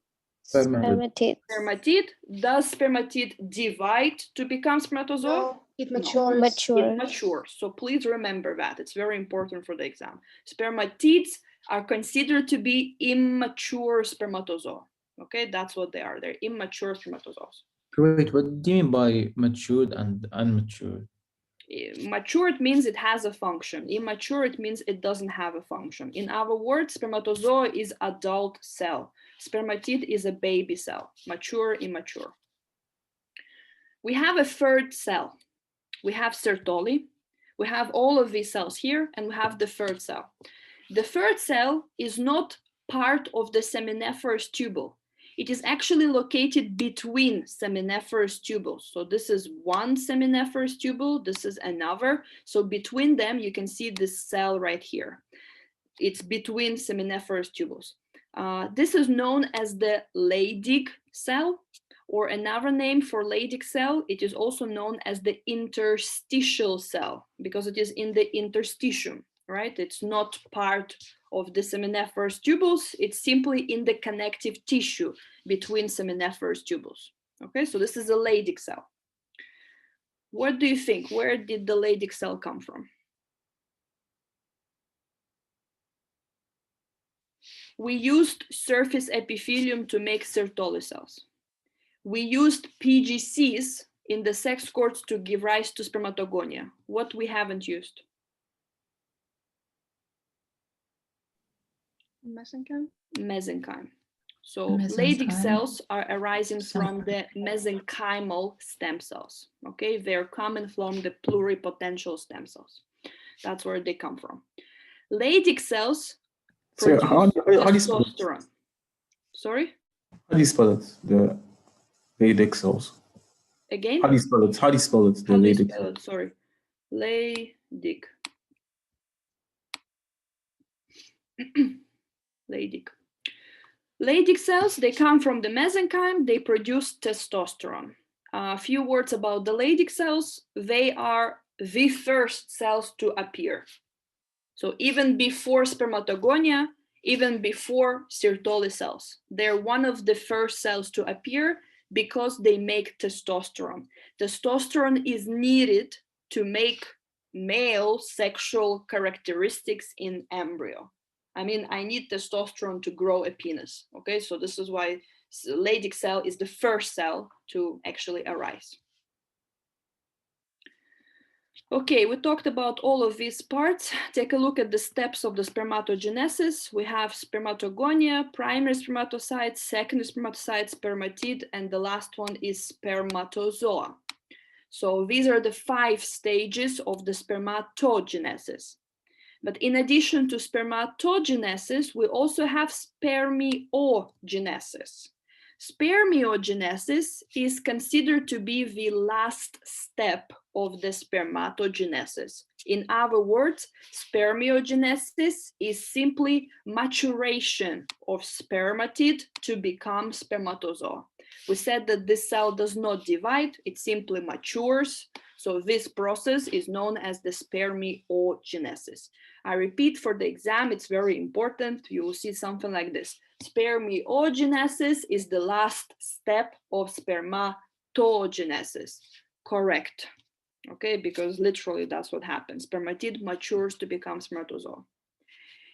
spermatid. spermatid. Does spermatid divide to become spermatozoa? No, it No. matures. Mature. It matures. So please remember that. It's very important for the exam. Spermatids are considered to be immature spermatozoa. Okay, that's what they are. They're immature spermatozoas. Wait, what do you mean by matured and unmatured? Mature, it means it has a function. Immature, it means it doesn't have a function. In other words, spermatozoa is adult cell. Spermatid is a baby cell. Mature, immature. We have a third cell. We have Sertoli. We have all of these cells here, and we have the third cell. The third cell is not part of the seminiferous tubule. It is actually located between seminiferous tubules. So this is one seminiferous tubule, this is another. So between them, you can see this cell right here. It's between seminiferous tubules. This is known as the Leydig cell, or another name for Leydig cell. It is also known as the interstitial cell because it is in the interstitium, right? It's not part of the seminiferous tubules. It's simply in the connective tissue between seminiferous tubules. Okay, so this is a Leydig cell. What do you think? Where did the Leydig cell come from? We used surface epithelium to make Sertoli cells. We used PGCs in the sex cords to give rise to spermatogonia. What we haven't used? Mesenchyme? Mesenchyme. So Leydig Mesenchyme. cells are arising from the mesenchymal stem cells. Okay, they're coming from the pluripotential stem cells. That's where they come from. Leydig cells So produce how do you spell it? testosterone. Sorry? How do you spell it? The Leydig cells. Again? How do you spell it? How do you spell it? The How do you Leydig spell it? Sorry. Leydig. Leydig. Leydig cells, they come from the mesenchyme, they produce testosterone. A few words about the Leydig cells. They are the first cells to appear. So even before spermatogonia, even before Sertoli cells, they're one of the first cells to appear because they make testosterone. Testosterone is needed to make male sexual characteristics in embryo. I mean, I need testosterone to grow a penis. Okay, so this is why Leydig cell is the first cell to actually arise. Okay, we talked about all of these parts. Take a look at the steps of the spermatogenesis. We have spermatogonia, primary spermatocyte, secondary spermatocyte, spermatid, and the last one is spermatozoa. So these are the 5 stages of the spermatogenesis. But in addition to spermatogenesis, we also have spermiogenesis. Spermiogenesis is considered to be the last step of the spermatogenesis. In other words, spermiogenesis is simply maturation of spermatid to become spermatozoa. We said that this cell does not divide, it simply matures. So this process is known as the spermiogenesis. I repeat, for the exam, it's very important. You will see something like this. Spermiogenesis is the last step of spermatogenesis. Correct. Okay, because literally that's what happens. Spermatid matures to become spermatozoa.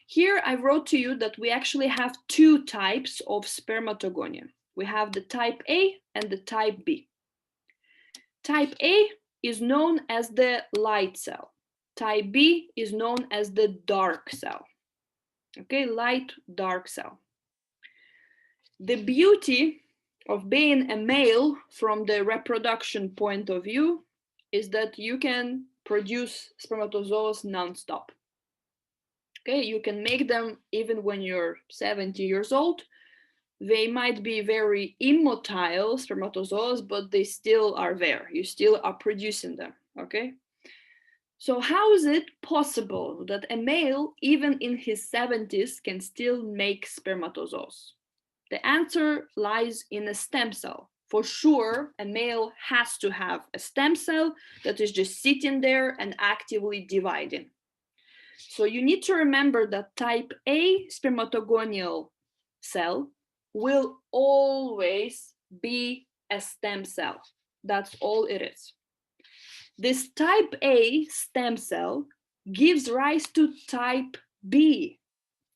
Here I wrote to you that we actually have 2 types of spermatogonia. We have the type A and the type B. Type A is known as the light cell. Type B is known as the dark cell. Okay, light, dark cell. The beauty of being a male from the reproduction point of view is that you can produce spermatozoas non-stop. Okay, you can make them even when you're 70 years old. They might be very immotile spermatozoas, but they still are there. You still are producing them, okay? So how is it possible that a male, even in his 70s, can still make spermatozoas? The answer lies in a stem cell. For sure, a male has to have a stem cell that is just sitting there and actively dividing. So you need to remember that type A spermatogonial cell will always be a stem cell. That's all it is. This type A stem cell gives rise to type B,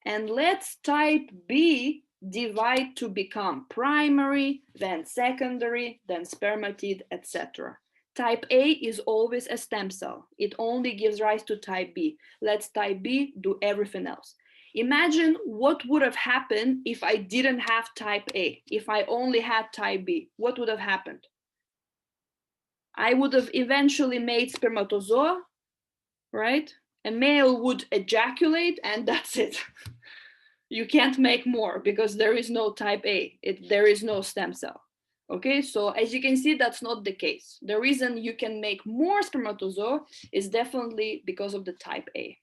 and lets type B divide to become primary, then secondary, then spermatid, etc. Type A is always a stem cell. It only gives rise to type B. Let's type B do everything else. Imagine what would have happened if I didn't have type A, if I only had type B. What would have happened? I would have eventually made spermatozoa, right? A male would ejaculate and that's it. You can't make more because there is no type A, there is no stem cell. Okay, so as you can see, that's not the case. The reason you can make more spermatozoa is definitely because of the type A.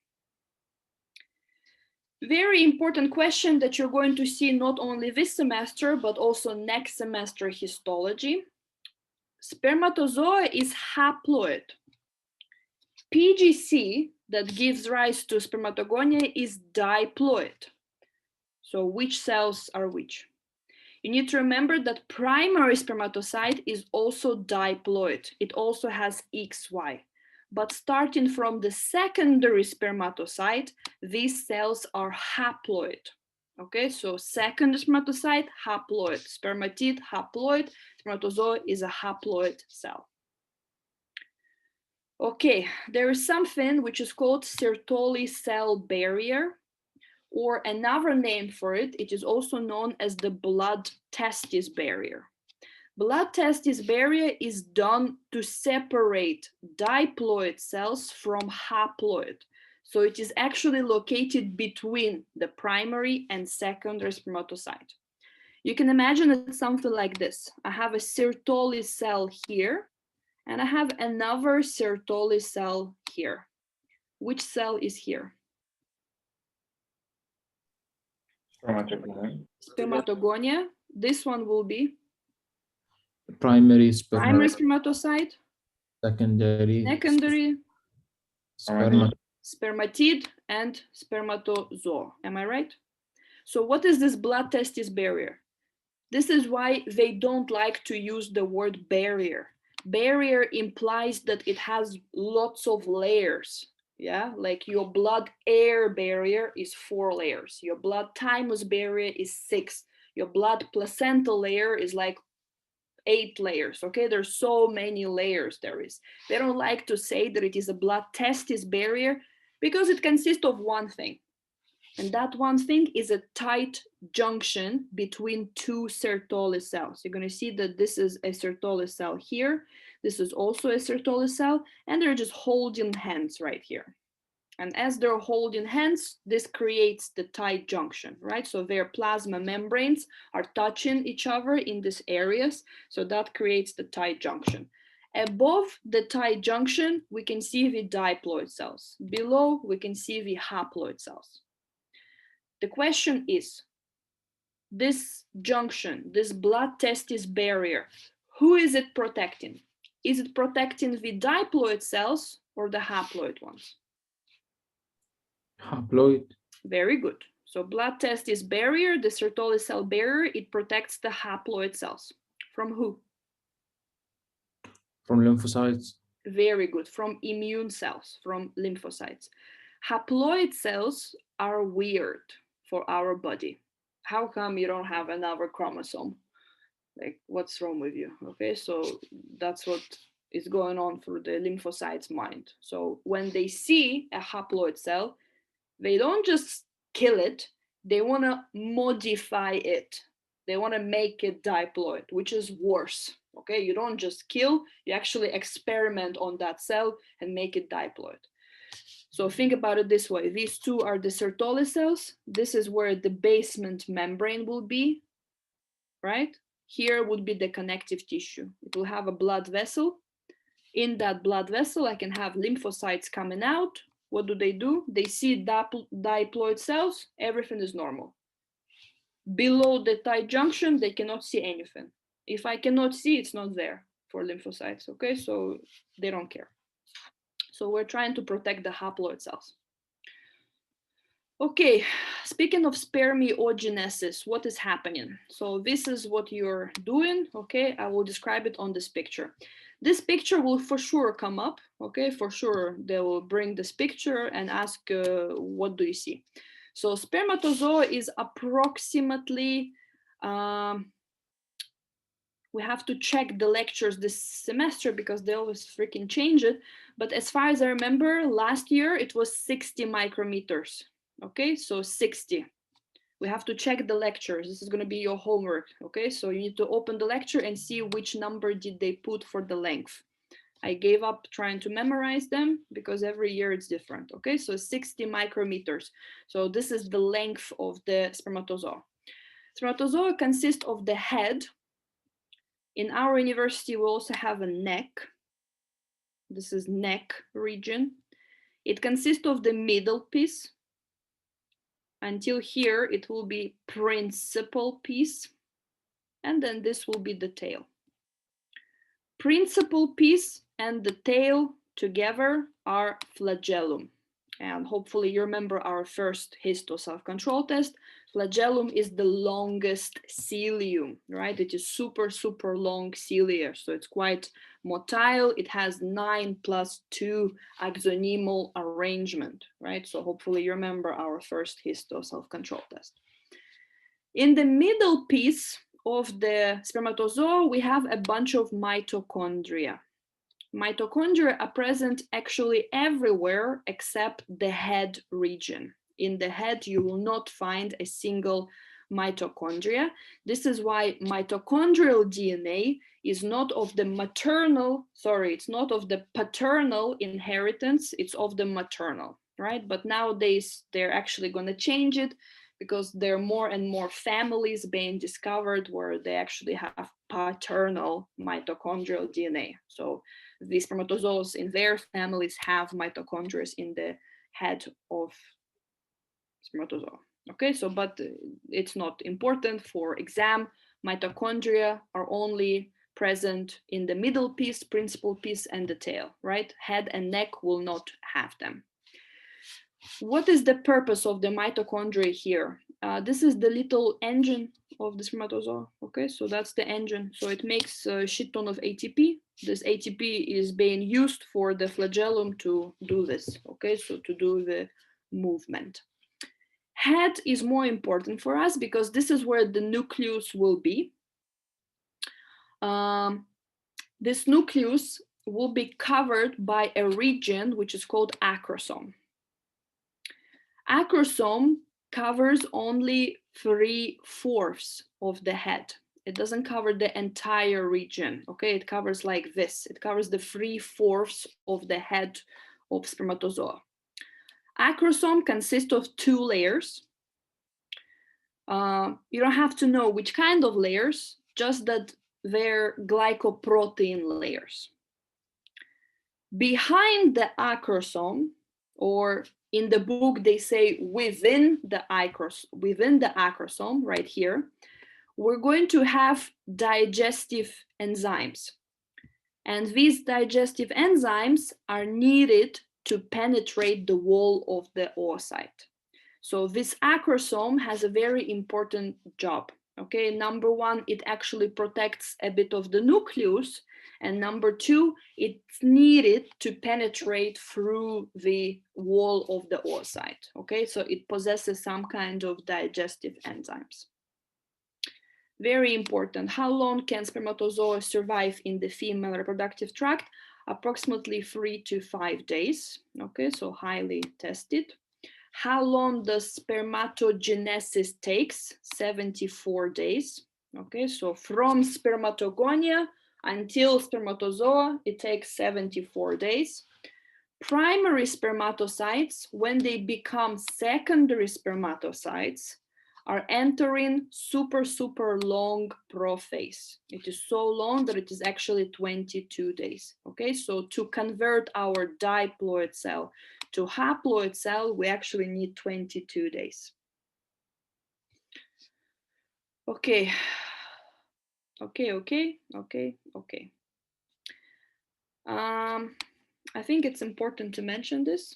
Very important question that you're going to see not only this semester, but also next semester histology. Spermatozoa is haploid. PGC that gives rise to spermatogonia is diploid. So which cells are which? You need to remember that primary spermatocyte is also diploid. It also has XY. But starting from the secondary spermatocyte, these cells are haploid. Okay, so second spermatocyte, haploid. Spermatid, haploid. Spermatozoa is a haploid cell. Okay, there is something which is called Sertoli cell barrier, or another name for it, it is also known as the blood testis barrier. Blood testis barrier is done to separate diploid cells from haploid. So it is actually located between the primary and secondary spermatocyte. You can imagine it something like this. I have a Sertoli cell here, and I have another Sertoli cell here. Which cell is here? Spermatogonia. This one will be primary spermatocyte, secondary secondary sperma. spermatid, and spermatozoa. Am I right? So what is this blood testis barrier? This is why they don't like to use the word barrier. Barrier implies that it has lots of layers. Yeah, like your blood-air barrier is 4 layers. Your blood-thymus barrier is 6. Your blood-placental layer is like 8 layers. Okay, there's so many layers there is. They don't like to say that it is a blood testis barrier because it consists of one thing. And that one thing is a tight junction between 2 Sertoli cells. You're going to see that this is a Sertoli cell here. This is also a Sertoli cell, and they're just holding hands right here. And as they're holding hands, this creates the tight junction, right? So their plasma membranes are touching each other in these areas. So that creates the tight junction. Above the tight junction, we can see the diploid cells. Below, we can see the haploid cells. The question is, this junction, this blood testis barrier, who is it protecting? Is it protecting the diploid cells or the haploid ones? Haploid. Very good. So blood testis barrier, the Sertoli cell barrier, it protects the haploid cells. From who? From lymphocytes. Very good. From immune cells, from lymphocytes. Haploid cells are weird for our body. How come you don't have another chromosome? Like, what's wrong with you? Okay, so that's what is going on through the lymphocytes' mind. So when they see a haploid cell, they don't just kill it, they want to modify it. They want to make it diploid, which is worse. Okay, you don't just kill, you actually experiment on that cell and make it diploid. So think about it this way. These two are the Sertoli cells. This is where the basement membrane will be, right? Here would be the connective tissue. It will have a blood vessel. In that blood vessel, I can have lymphocytes coming out. What do? They see diploid cells. Everything is normal. below the tight junction, they cannot see anything. If I cannot see, it's not there for lymphocytes, okay? So they don't care. So we're trying to protect the haploid cells. Okay, speaking of spermiogenesis, what is happening? So this is what you're doing, okay? I will describe it on this picture. This picture will for sure come up, okay? For sure, they will bring this picture and ask, what do you see? So spermatozoa is approximately, we have to check the lectures this semester because they always freaking change it. But as far as I remember, last year it was 60 micrometers. Okay, so 60. We have to check the lectures. This is going to be your homework. Okay, so you need to open the lecture and see which number did they put for the length. I gave up trying to memorize them because every year it's different. Okay, so 60 micrometers. So this is the length of the spermatozoa. Spermatozoa consists of the head. In our university, we also have a neck. This is neck region. It consists of the middle piece. Until here, it will be principal piece. And then this will be the tail. Principal piece and the tail together are flagellum. And hopefully you remember our first histo self-control test. Flagellum is the longest cilium, right? It is super, super long cilia. So it's quite motile. It has 9+2 axonemal arrangement, right? So hopefully you remember our first histo self-control test. In the middle piece of the spermatozoa, we have a bunch of mitochondria. Mitochondria are present actually everywhere except the head region. In the head, you will not find a single mitochondria. This is why mitochondrial DNA is not of the maternal, sorry, it's not of the paternal inheritance, it's of the maternal, right? But nowadays, they're actually going to change it because there are more and more families being discovered where they actually have paternal mitochondrial DNA. So the spermatozoas in their families have mitochondria in the head of spermatozoa. Okay, so but it's not important for exam. Mitochondria are only present in the middle piece, principal piece, and the tail, right? Head and neck will not have them. What is the purpose of the mitochondria here? This is the little engine of the spermatozoa. Okay, so that's the engine. So it makes a shit ton of ATP. This ATP is being used for the flagellum to do this. Okay, so to do the movement. Head is more important for us because this is where the nucleus will be. This nucleus will be covered by a region which is called acrosome. Acrosome covers only 3/4 of the head. It doesn't cover the entire region, okay? It covers like this. It covers the 3/4 of the head of spermatozoa. Acrosome consists of 2 layers. You don't have to know which kind of layers, just that they're glycoprotein layers. Behind the acrosome, or in the book they say within the acrosome, right here, we're going to have digestive enzymes. And these digestive enzymes are needed to penetrate the wall of the oocyte. So this acrosome has a very important job. Okay, number 1, it actually protects a bit of the nucleus. And number 2, it's needed to penetrate through the wall of the oocyte. Okay, so it possesses some kind of digestive enzymes. Very important. How long can spermatozoa survive in the female reproductive tract? Approximately 3 to 5 days. Okay, so highly tested. How long does spermatogenesis takes? 74 days. Okay, so from spermatogonia until spermatozoa, it takes 74 days. Primary spermatocytes, when they become secondary spermatocytes, are entering super, super long prophase. It is so long that it is actually 22 days. Okay, so to convert our diploid cell to haploid cell, we actually need 22 days. Okay. I think it's important to mention this.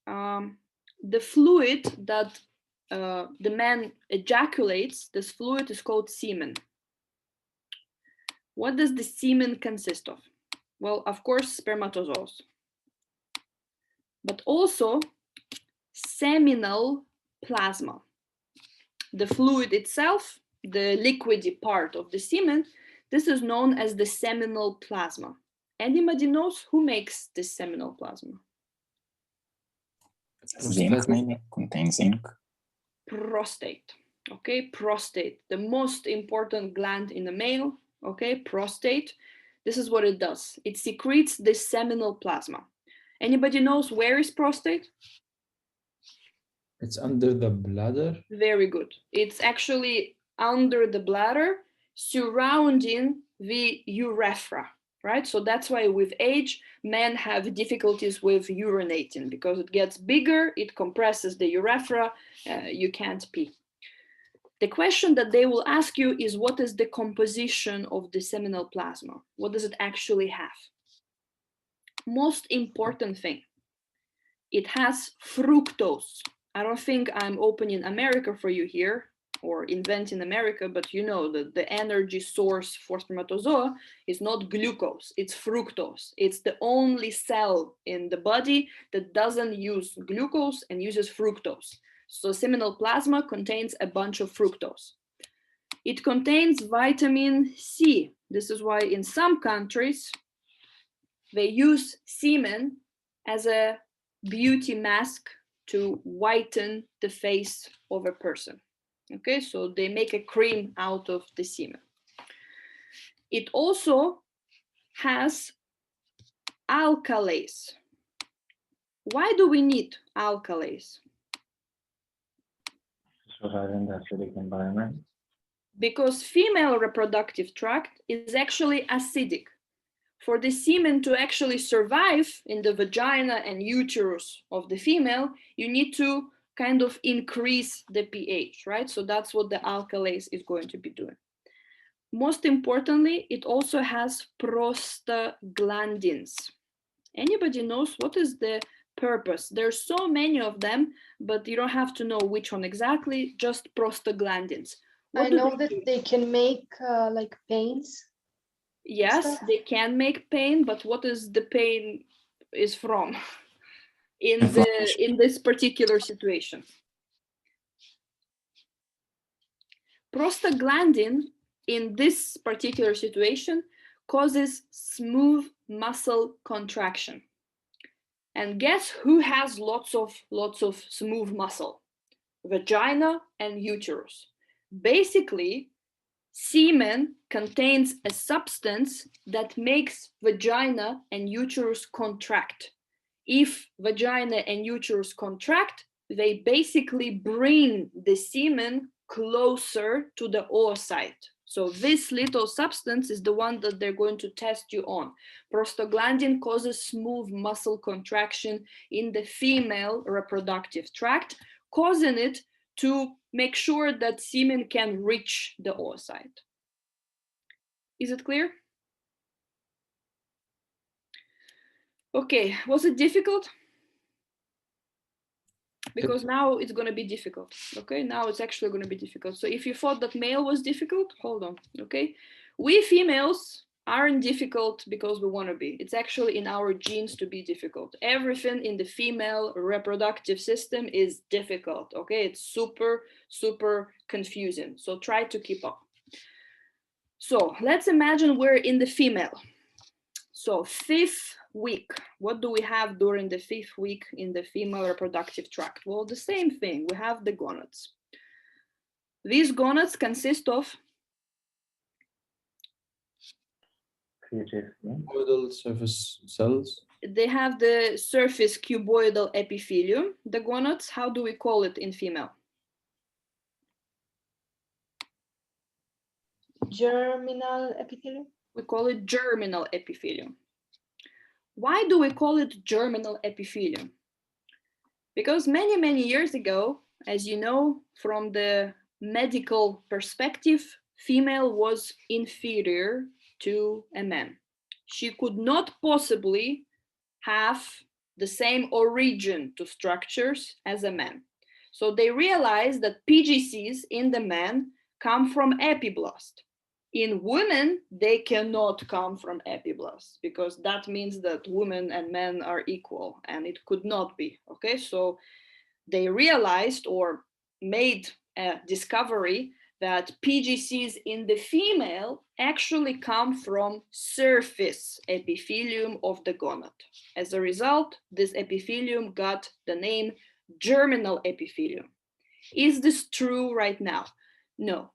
The fluid that the man ejaculates, this fluid is called semen. What does the semen consist of? Well, of course, spermatozoas, but also seminal plasma. The fluid itself, the liquidy part of the semen, this is known as the seminal plasma. Anybody knows who makes this seminal plasma? Zinc, maybe contains zinc. Prostate. Okay, prostate, the most important gland in the male. Okay, prostate. This is what it does. It secretes this seminal plasma. Anybody knows where is prostate? It's under the bladder. Very good. It's actually under the bladder, surrounding the urethra, right? So that's why with age, men have difficulties with urinating because it gets bigger, it compresses the urethra, you can't pee. The question that they will ask you is, what is the composition of the seminal plasma? What does it actually have? Most important thing, it has fructose. I don't think I'm opening America for you here or inventing America, but you know that the energy source for spermatozoa is not glucose, it's fructose. It's the only cell in the body that doesn't use glucose and uses fructose. So seminal plasma contains a bunch of fructose. It contains vitamin C. This is why in some countries they use semen as a beauty mask to whiten the face of a person. Okay, so they make a cream out of the semen. It also has alkalase. Why do we need alkalase? Survive in the acidic environment. Because female reproductive tract is actually acidic. For the semen to actually survive in the vagina and uterus of the female, you need to kind of increase the pH, right? So that's what the alkalase is going to be doing. Most importantly, it also has prostaglandins. Anybody knows what is the purpose? There's so many of them, but you don't have to know which one exactly, just prostaglandins. What I know that they can make like pains. Yes, they can make pain, but what is the pain is from in this particular situation? Prostaglandin in this particular situation causes smooth muscle contraction. And guess who has lots of smooth muscle? Vagina and uterus. Basically, semen contains a substance that makes vagina and uterus contract. If vagina and uterus contract, they basically bring the semen closer to the oocyte. So this little substance is the one that they're going to test you on. Prostaglandin causes smooth muscle contraction in the female reproductive tract, causing it to make sure that semen can reach the oocyte. Is it clear? Okay, was it difficult? Because now it's going to be difficult. Okay, now it's actually going to be difficult. So if you thought that male was difficult, hold on. Okay, we females aren't difficult because we want to be. It's actually in our genes to be difficult. Everything in the female reproductive system is difficult. Okay, it's super confusing. So try to keep up. So let's imagine we're in the female. So 5th week, what do we have during the 5th week in the female reproductive tract? Well, the same thing, we have the gonads. These gonads consist of cuboidal surface cells. They have the surface cuboidal epithelium, the gonads. How do we call it in female? Germinal epithelium? We call it germinal epithelium. Why do we call it germinal epithelium? Because many years ago, as you know, from the medical perspective, female was inferior to a man. She could not possibly have the same origin to structures as a man. So they realized that PGCs in the man come from epiblast. In women, they cannot come from epiblast because that means that women and men are equal, and it could not be. Okay, so they realized or made a discovery that PGCs in the female actually come from surface epithelium of the gonad. As a result, this epithelium got the name germinal epithelium. Is this true right now? No.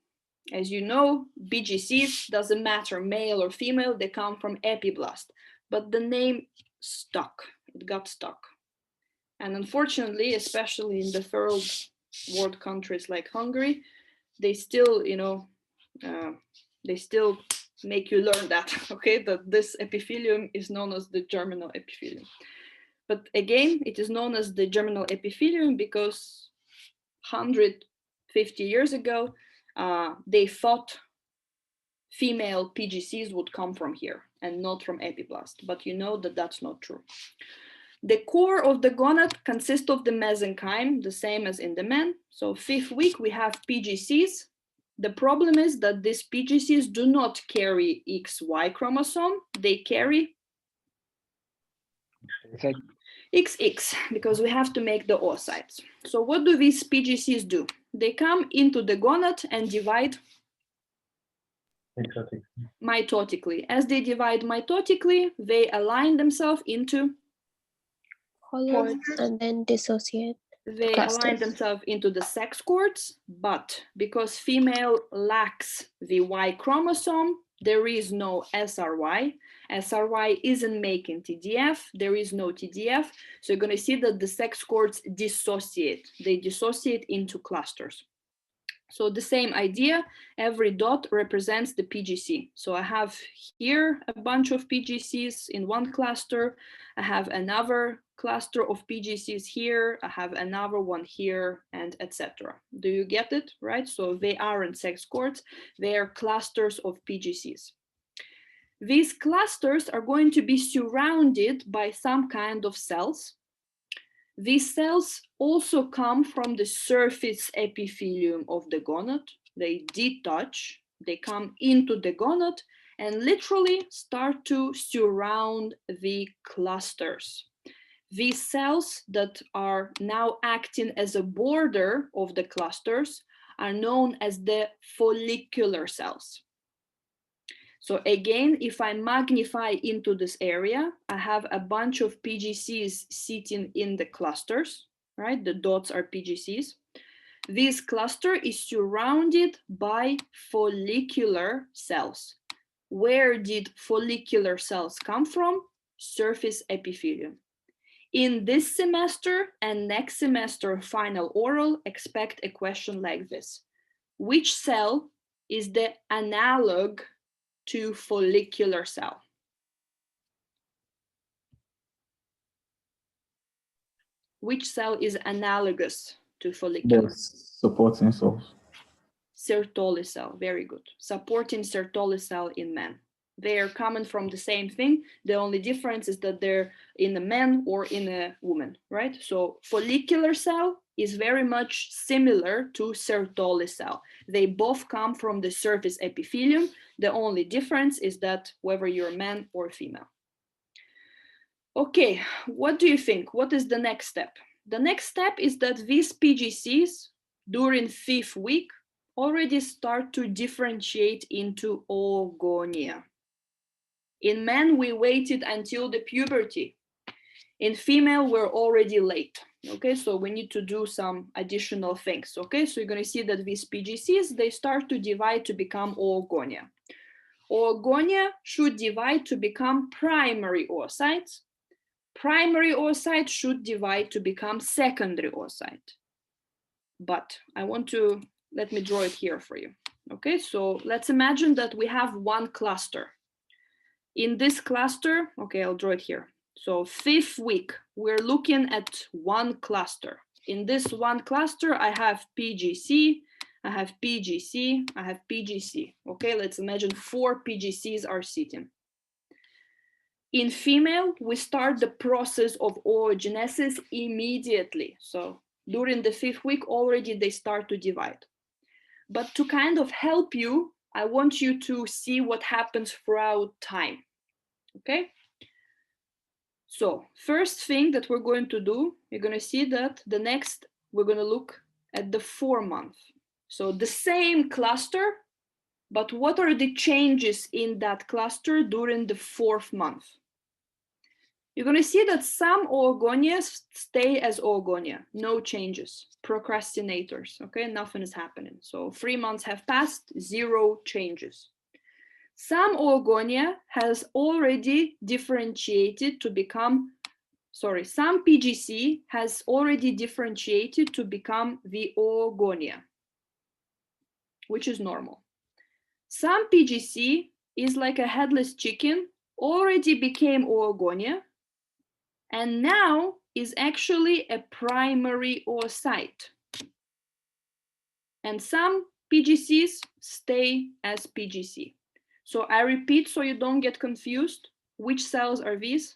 As you know, PGCs, doesn't matter male or female, they come from epiblast, but the name stuck, it got stuck. And unfortunately, especially in the third world countries like Hungary, they still, they still make you learn that, okay, that this epithelium is known as the germinal epithelium. But again, it is known as the germinal epithelium because 150 years ago, they thought female PGCs would come from here and not from epiblast, but you know that that's not true. The core of the gonad consists of the mesenchyme, the same as in the man. So 5th week, we have PGCs. The problem is that these PGCs do not carry XY chromosome. They carry XX because we have to make the oocytes. So what do these PGCs do? They come into the gonad and divide mitotically. As they divide mitotically, they align themselves into Column and then dissociate. They clusters. align themselves into the sex cords, but because female lacks the Y chromosome, there is no SRY. SRY isn't making TDF, there is no TDF. So you're gonna see that the sex cords dissociate. They dissociate into clusters. So the same idea, every dot represents the PGC. So I have here a bunch of PGCs in one cluster. I have another cluster of PGCs here. I have another one here, and etc. Do you get it, right? So they aren't sex cords, they are clusters of PGCs. These clusters are going to be surrounded by some kind of cells. These cells also come from the surface epithelium of the gonad. They detach, they come into the gonad and literally start to surround the clusters. These cells that are now acting as a border of the clusters are known as the follicular cells. So again, if I magnify into this area, I have a bunch of PGCs sitting in the clusters, right? The dots are PGCs. This cluster is surrounded by follicular cells. Where did follicular cells come from? Surface epithelium. In this semester and next semester final oral, expect a question like this. Which cell is the analog to follicular cell? Which cell is analogous to follicular? The supporting cells. Sertoli cell, very good. Supporting Sertoli cell in men. They are coming from the same thing. The only difference is that they're in a man or in a woman, right? So follicular cell is very much similar to Sertoli cell. They both come from the surface epithelium. The only difference is that whether you're a man or female. Okay, what do you think? What is the next step? The next step is that these PGCs during 5th week already start to differentiate into oogonia. In men, we waited until the puberty. In female, we're already late. Okay, so we need to do some additional things. Okay, so you're going to see that these PGCs, they start to divide to become oogonia. Oogonia should divide to become primary oocytes. Primary oocyte should divide to become secondary oocyte. But let me draw it here for you. Okay, so let's imagine that we have one cluster. In this cluster, okay, I'll draw it here. So 5th week, we're looking at one cluster. In this one cluster, I have PGC, I have PGC, I have PGC. Okay, let's imagine 4 PGCs are sitting. In female, we start the process of oogenesis immediately. So during the 5th week, already they start to divide. But to kind of help you, I want you to see what happens throughout time. Okay? So first thing that we're going to do, you're going to see that we're going to look at the 4 month. So the same cluster, but what are the changes in that cluster during the 4th month? You're going to see that some oogonias stay as oogonia, no changes, procrastinators, okay, nothing is happening. So 3 months have passed, 0 changes. Some oogonia has already differentiated to become, some PGC has already differentiated to become the oogonia, which is normal. Some PGC is like a headless chicken, already became oogonia, and now is actually a primary oocyte. And some PGCs stay as PGC. So I repeat so you don't get confused. Which cells are these?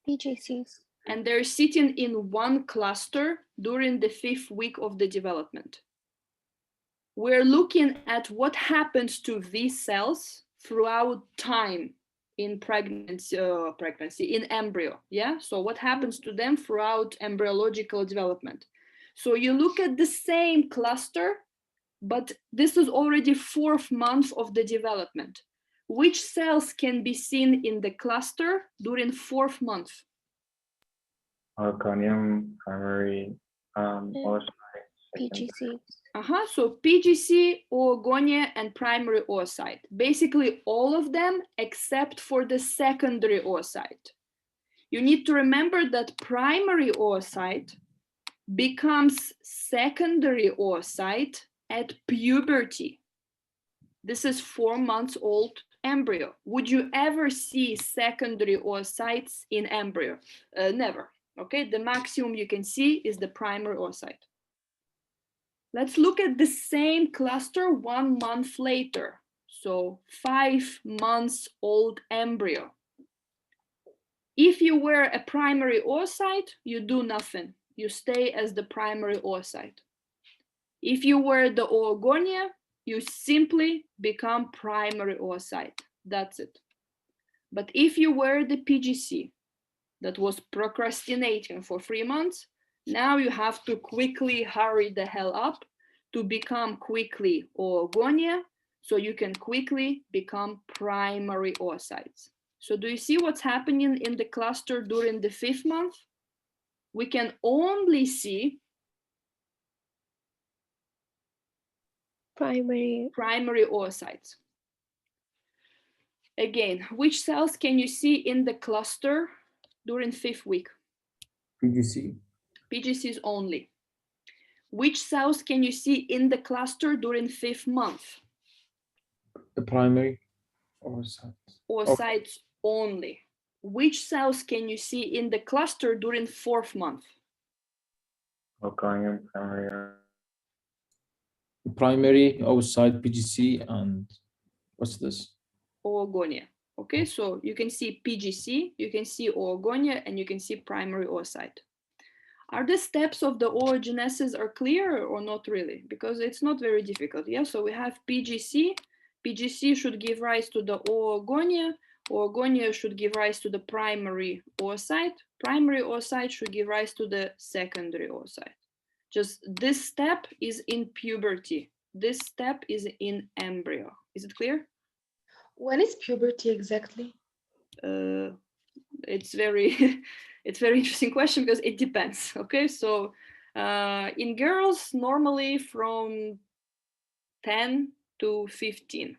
PGCs. And they're sitting in one cluster during the 5th week of the development. We're looking at what happens to these cells throughout time in pregnancy, in embryo, yeah? So what happens to them throughout embryological development? So you look at the same cluster, but this is already 4th month of the development. Which cells can be seen in the cluster during 4th month? Arconium, primary, oocyte, PGCs. So PGC, oogonia, and primary oocyte. Basically all of them except for the secondary oocyte. You need to remember that primary oocyte becomes secondary oocyte at puberty. This is 4 months old embryo. Would you ever see secondary oocytes in embryo? Never. Okay, the maximum you can see is the primary oocyte. Let's look at the same cluster 1 month later. So 5 months old embryo. If you were a primary oocyte, you do nothing. You stay as the primary oocyte. If you were the oogonia, you simply become primary oocyte. That's it. But if you were the PGC that was procrastinating for 3 months, now you have to quickly hurry the hell up to become quickly oogonia, so you can quickly become primary oocytes. So do you see what's happening in the cluster during the 5th month? We can only see primary oocytes. Again, which cells can you see in the cluster during 5th week? PGC. PGCs only. Which cells can you see in the cluster during 5th month? The primary oocytes. Oocytes only. Which cells can you see in the cluster during 4th month? Arconium, Primary oocyte PGC, and what's this? Oogonia. Okay, so you can see PGC, you can see oogonia, and you can see primary oocyte. Are the steps of the oogenesis are clear or not really? Because it's not very difficult. Yeah, so we have PGC. PGC should give rise to the oogonia. Oogonia should give rise to the primary oocyte. Primary oocyte should give rise to the secondary oocyte. Just this step is in puberty. This step is in embryo. Is it clear? When is puberty exactly? It's very it's very interesting question because it depends. Okay, so in girls normally from 10 to 15,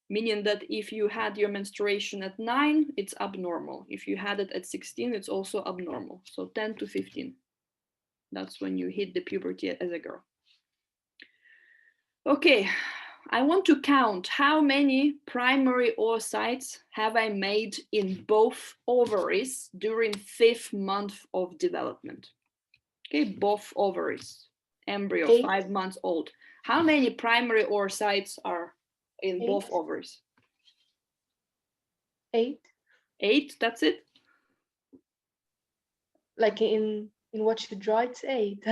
meaning that if you had your menstruation at 9, it's abnormal. If you had it at 16, it's also abnormal. So 10 to 15, that's when you hit the puberty as a girl. Okay, I want to count how many primary oocytes have I made in both ovaries during 5th month of development. Okay, both ovaries. embryo, 8. 5 months old. How many primary oocytes are in 8. both ovaries? 8. 8, that's it? Like in what you draw, it's 8.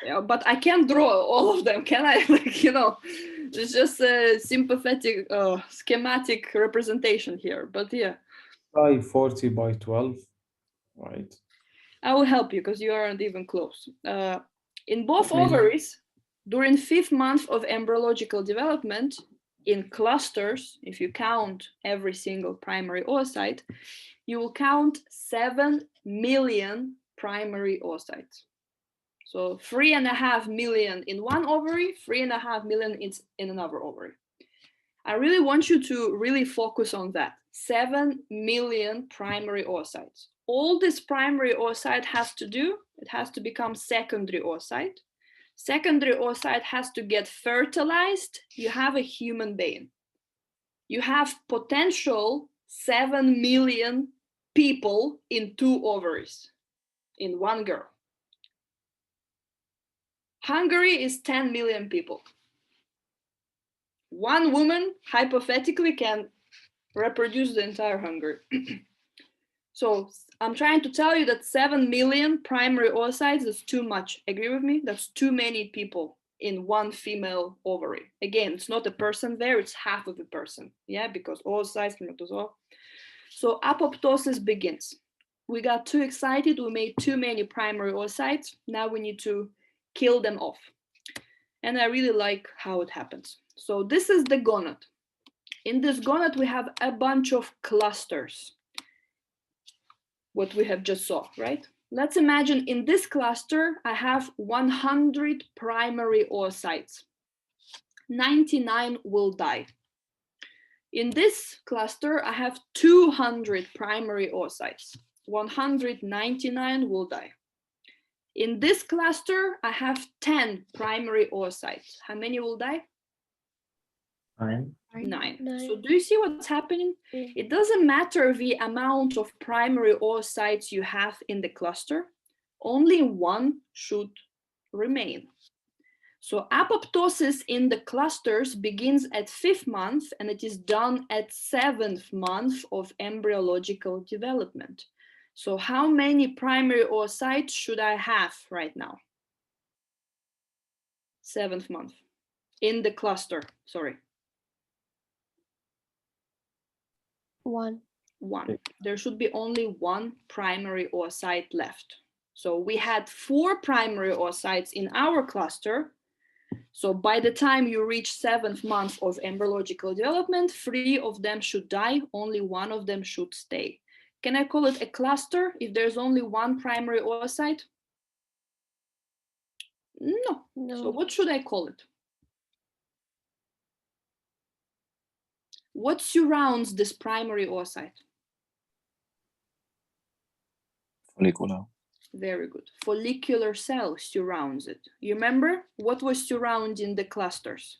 Yeah, but I can't draw all of them, can I? Like, you know, it's just a sympathetic, schematic representation here. But yeah, By 40 by 12, right? I will help you because you aren't even close. In both Okay. ovaries, during 5th month of embryological development, in clusters, if you count every single primary oocyte, you will count 7 million primary oocytes. So 3.5 million in one ovary, 3.5 million in another ovary. I really want you to really focus on that. 7 million primary oocytes. All this primary oocyte has to do, it has to become secondary oocyte. Secondary oocyte has to get fertilized. You have a human being. You have potential 7 million people in 2 ovaries, in one girl. Hungary is 10 million people. One woman hypothetically can reproduce the entire Hungary. So I'm trying to tell you that 7 million primary oocytes is too much. Agree with me? That's too many people in one female ovary. Again, it's not a person there, it's half of a person. Yeah, because oocytes, spermatozoa. So apoptosis begins. We got too excited, we made too many primary oocytes. Now we need to kill them off. And I really like how it happens. So this is the gonad. In this gonad, we have a bunch of clusters. What we have just saw, right? Let's imagine in this cluster, I have 100 primary oocytes. 99 will die. In this cluster, I have 200 primary oocytes. 199 will die. In this cluster, I have 10 primary oocytes. How many will die? 9. 9. 9. So do you see what's happening? Yeah. It doesn't matter the amount of primary oocytes you have in the cluster. Only one should remain. So apoptosis in the clusters begins at 5th month and it is done at 7th month of embryological development. So how many primary oocytes should I have right now? 7th month in the cluster, sorry. 1. 1. There should be only 1 primary oocyte left. So we had 4 primary oocytes in our cluster. So by the time you reach 7th month of embryological development, 3 of them should die, only 1 of them should stay. Can I call it a cluster if there's only 1 primary oocyte? No. So what should I call it? What surrounds this primary oocyte? Follicular. Very good. Follicular cell surrounds it. You remember what was surrounding the clusters?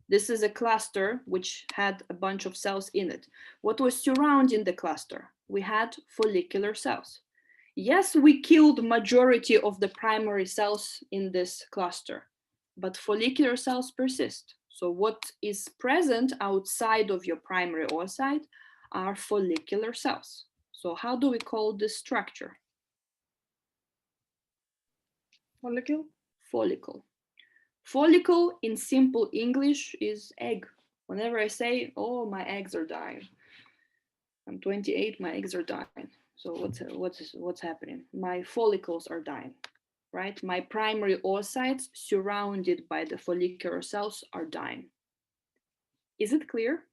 This is a cluster which had a bunch of cells in it. What was surrounding the cluster? We had follicular cells. Yes, we killed majority of the primary cells in this cluster, but follicular cells persist. So what is present outside of your primary oocyte are follicular cells. So how do we call this structure? Follicle? Follicle. Follicle in simple English is egg. Whenever I say, oh, my eggs are dying. I'm 28, my eggs are dying. So what's happening? My follicles are dying, right? My primary oocytes surrounded by the follicular cells are dying. Is it clear?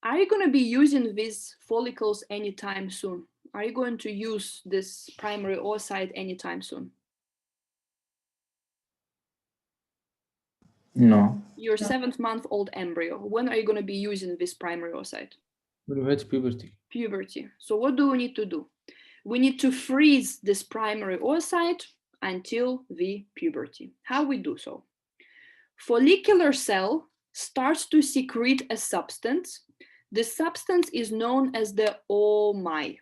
Are you going to be using these follicles anytime soon? Are you going to use this primary oocyte anytime soon? No. Your 7th month old embryo, when are you going to be using this primary oocyte? When you hit puberty. Puberty. So what do we need to do? We need to freeze this primary oocyte until the puberty. How we do so? Follicular cell starts to secrete a substance. This substance is known as the oomy.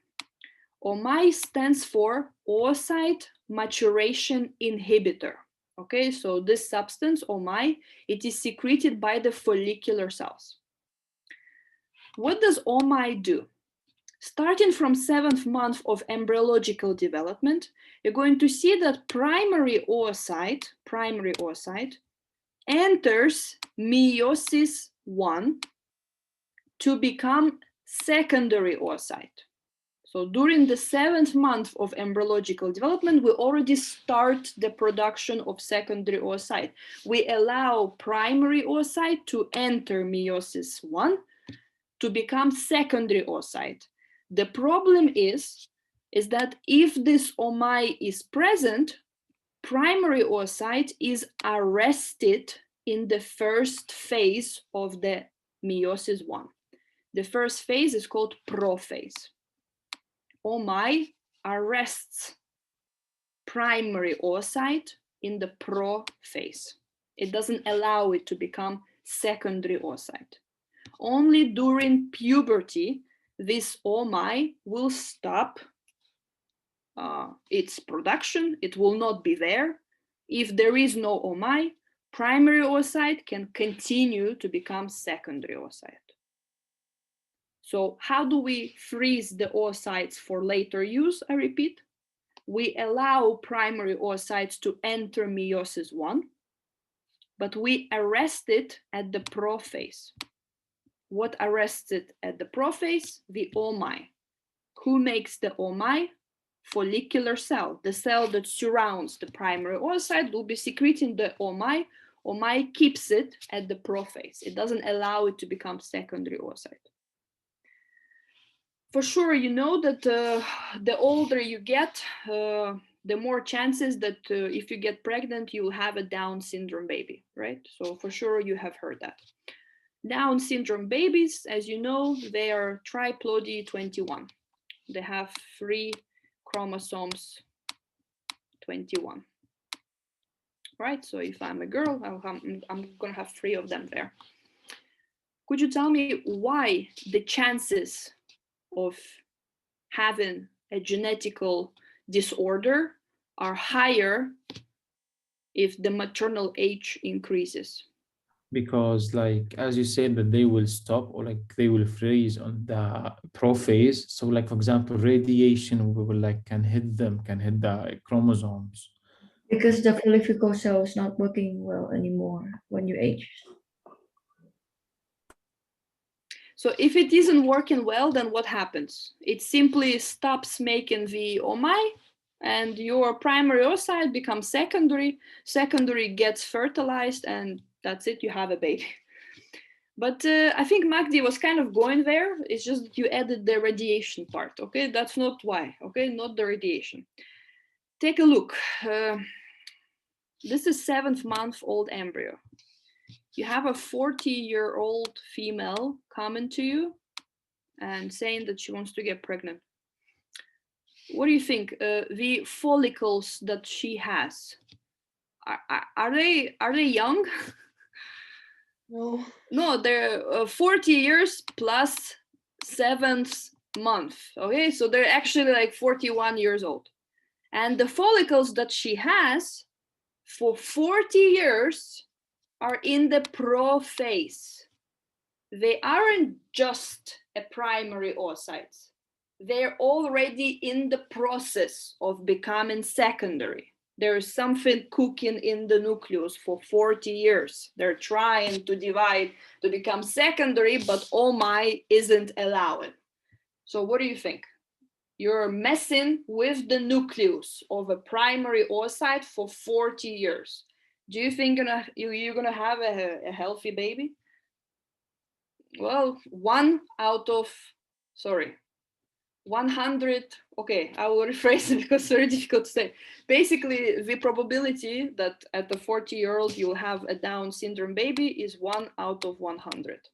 OMI stands for oocyte maturation inhibitor. Okay, so this substance, OMI, it is secreted by the follicular cells. What does OMI do? Starting from 7th month of embryological development, you're going to see that primary oocyte enters meiosis 1 to become secondary oocyte. So during the 7th month of embryological development, we already start the production of secondary oocyte. We allow primary oocyte to enter meiosis 1 to become secondary oocyte. The problem is that if this OMI is present, primary oocyte is arrested in the first phase of the meiosis 1. The first phase is called prophase. OMI arrests primary oocyte in the prophase. It doesn't allow it to become secondary oocyte. Only during puberty, this OMI will stop its production. It will not be there. If there is no OMI, primary oocyte can continue to become secondary oocyte. So how do we freeze the oocytes for later use? I repeat, we allow primary oocytes to enter meiosis 1, but we arrest it at the prophase. What arrests it at the prophase? The OMI. Who makes the OMI? Follicular cell. The cell that surrounds the primary oocyte will be secreting the OMI. OMI keeps it at the prophase. It doesn't allow it to become secondary oocyte. For sure, you know that the older you get, the more chances that if you get pregnant, you'll have a Down syndrome baby, right? So for sure, you have heard that. Down syndrome babies, as you know, they are triplody 21. They have 3 chromosomes 21. Right, so if I'm a girl, I'm gonna have 3 of them there. Could you tell me why the chances of having a genetical disorder are higher if the maternal age increases? Because like as you said that they will stop or like they will freeze on the prophase. So like for example, radiation will like can hit them, can hit the chromosomes. Because the follicular cell is not working well anymore when you age. So if it isn't working well, then what happens? It simply stops making the OMI and your primary oocyte becomes secondary. Secondary gets fertilized and that's it, you have a baby. But I think Magdi was kind of going there. It's just that you added the radiation part, okay? That's not why, okay? Not the radiation. Take a look. This is 7th month old embryo. You have a 40-year-old female coming to you and saying that she wants to get pregnant. What do you think? The follicles that she has, are they young? No. No, they're 40 years plus 7th month. Okay, so they're actually like 41 years old. And the follicles that she has for 40 years are in the prophase. They aren't just a primary oocytes. They're already in the process of becoming secondary. There is something cooking in the nucleus for 40 years. They're trying to divide to become secondary, but OMI isn't allowing. So what do you think? You're messing with the nucleus of a primary oocyte for 40 years. Do you think you're gonna have a healthy baby? Well, 1 out of, 100, okay, I will rephrase it because it's very difficult to say. Basically, the probability that at the 40-year-old you'll have a Down syndrome baby is 1 out of 100,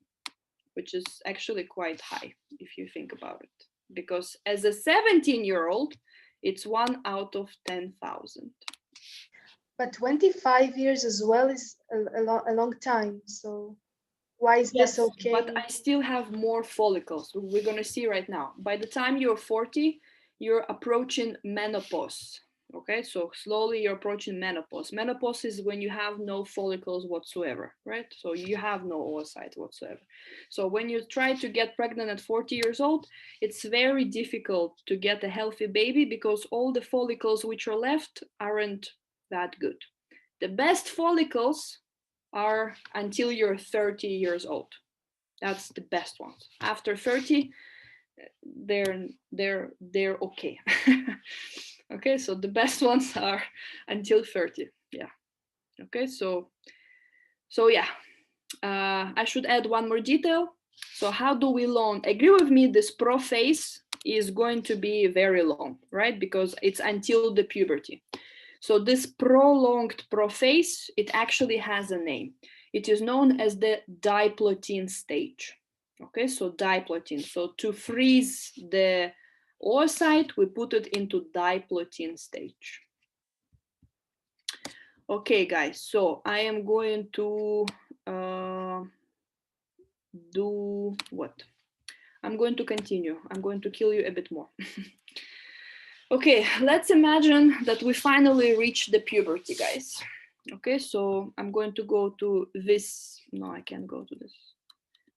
which is actually quite high if you think about it. Because as a 17-year-old, it's 1 out of 10,000. But 25 years as well is a long time. So why is this okay? But I still have more follicles. We're going to see right now. By the time you're 40, you're approaching menopause. Okay, so slowly you're approaching menopause. Menopause is when you have no follicles whatsoever, right? So you have no oocytes whatsoever. So when you try to get pregnant at 40 years old, it's very difficult to get a healthy baby because all the follicles which are left aren't that good. The best follicles are until you're 30 years old. That's the best ones. After 30, they're okay. Okay, so the best ones are until 30. Yeah. Okay, so yeah, I should add one more detail. So how do we long? Agree with me, this prophase is going to be very long, right? Because it's until the puberty. So this prolonged prophase, it actually has a name. It is known as the diplotene stage. Okay, so diplotene. So to freeze the oocyte, we put it into diplotene stage. Okay, guys, so I am going to do what? I'm going to continue. I'm going to kill you a bit more. Okay, let's imagine that we finally reach the puberty, guys. Okay, so I'm going to go to this. No, I can't go to this.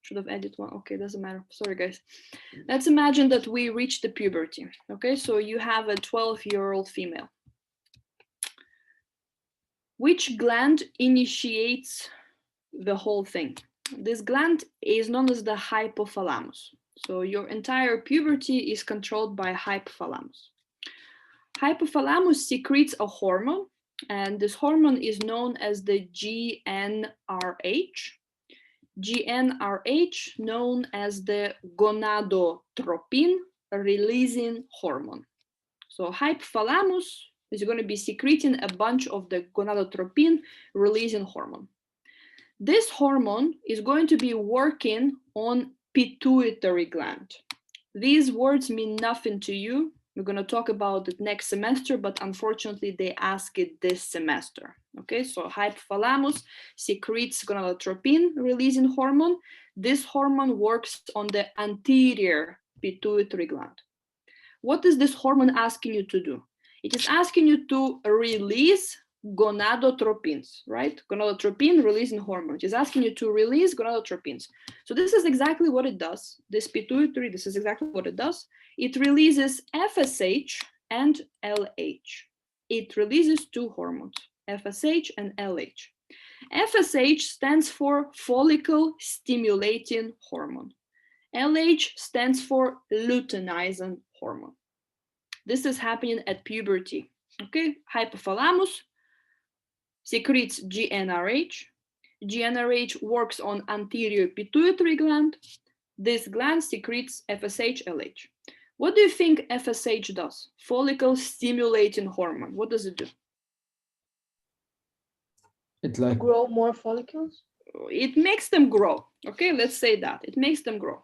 Should have added one. Okay, doesn't matter. Sorry, guys. Let's imagine that we reach the puberty. Okay, so you have a 12-year-old female. Which gland initiates the whole thing? This gland is known as the hypothalamus. So your entire puberty is controlled by hypothalamus. Hypothalamus secretes a hormone, and this hormone is known as the GnRH. GnRH, known as the gonadotropin releasing hormone. So hypothalamus is going to be secreting a bunch of the gonadotropin releasing hormone. This hormone is going to be working on pituitary gland. These words mean nothing to you. We're going to talk about it next semester, but unfortunately they ask it this semester. Okay, so hypothalamus secretes gonadotropin releasing hormone. This hormone works on the anterior pituitary gland. What is this hormone asking you to do? It is asking you to release gonadotropins, right? Gonadotropin releasing hormone. It is asking you to release gonadotropins. So this is exactly what it does. This pituitary, this is exactly what it does. It releases FSH and LH. It releases two hormones, FSH and LH. FSH stands for follicle stimulating hormone. LH stands for luteinizing hormone. This is happening at puberty. Okay, hypothalamus secretes GnRH. GnRH works on anterior pituitary gland. This gland secretes FSH, LH. What do you think FSH does? Follicle stimulating hormone. What does it do? It like Grow more follicles? It makes them grow. Okay, let's say that. It makes them grow.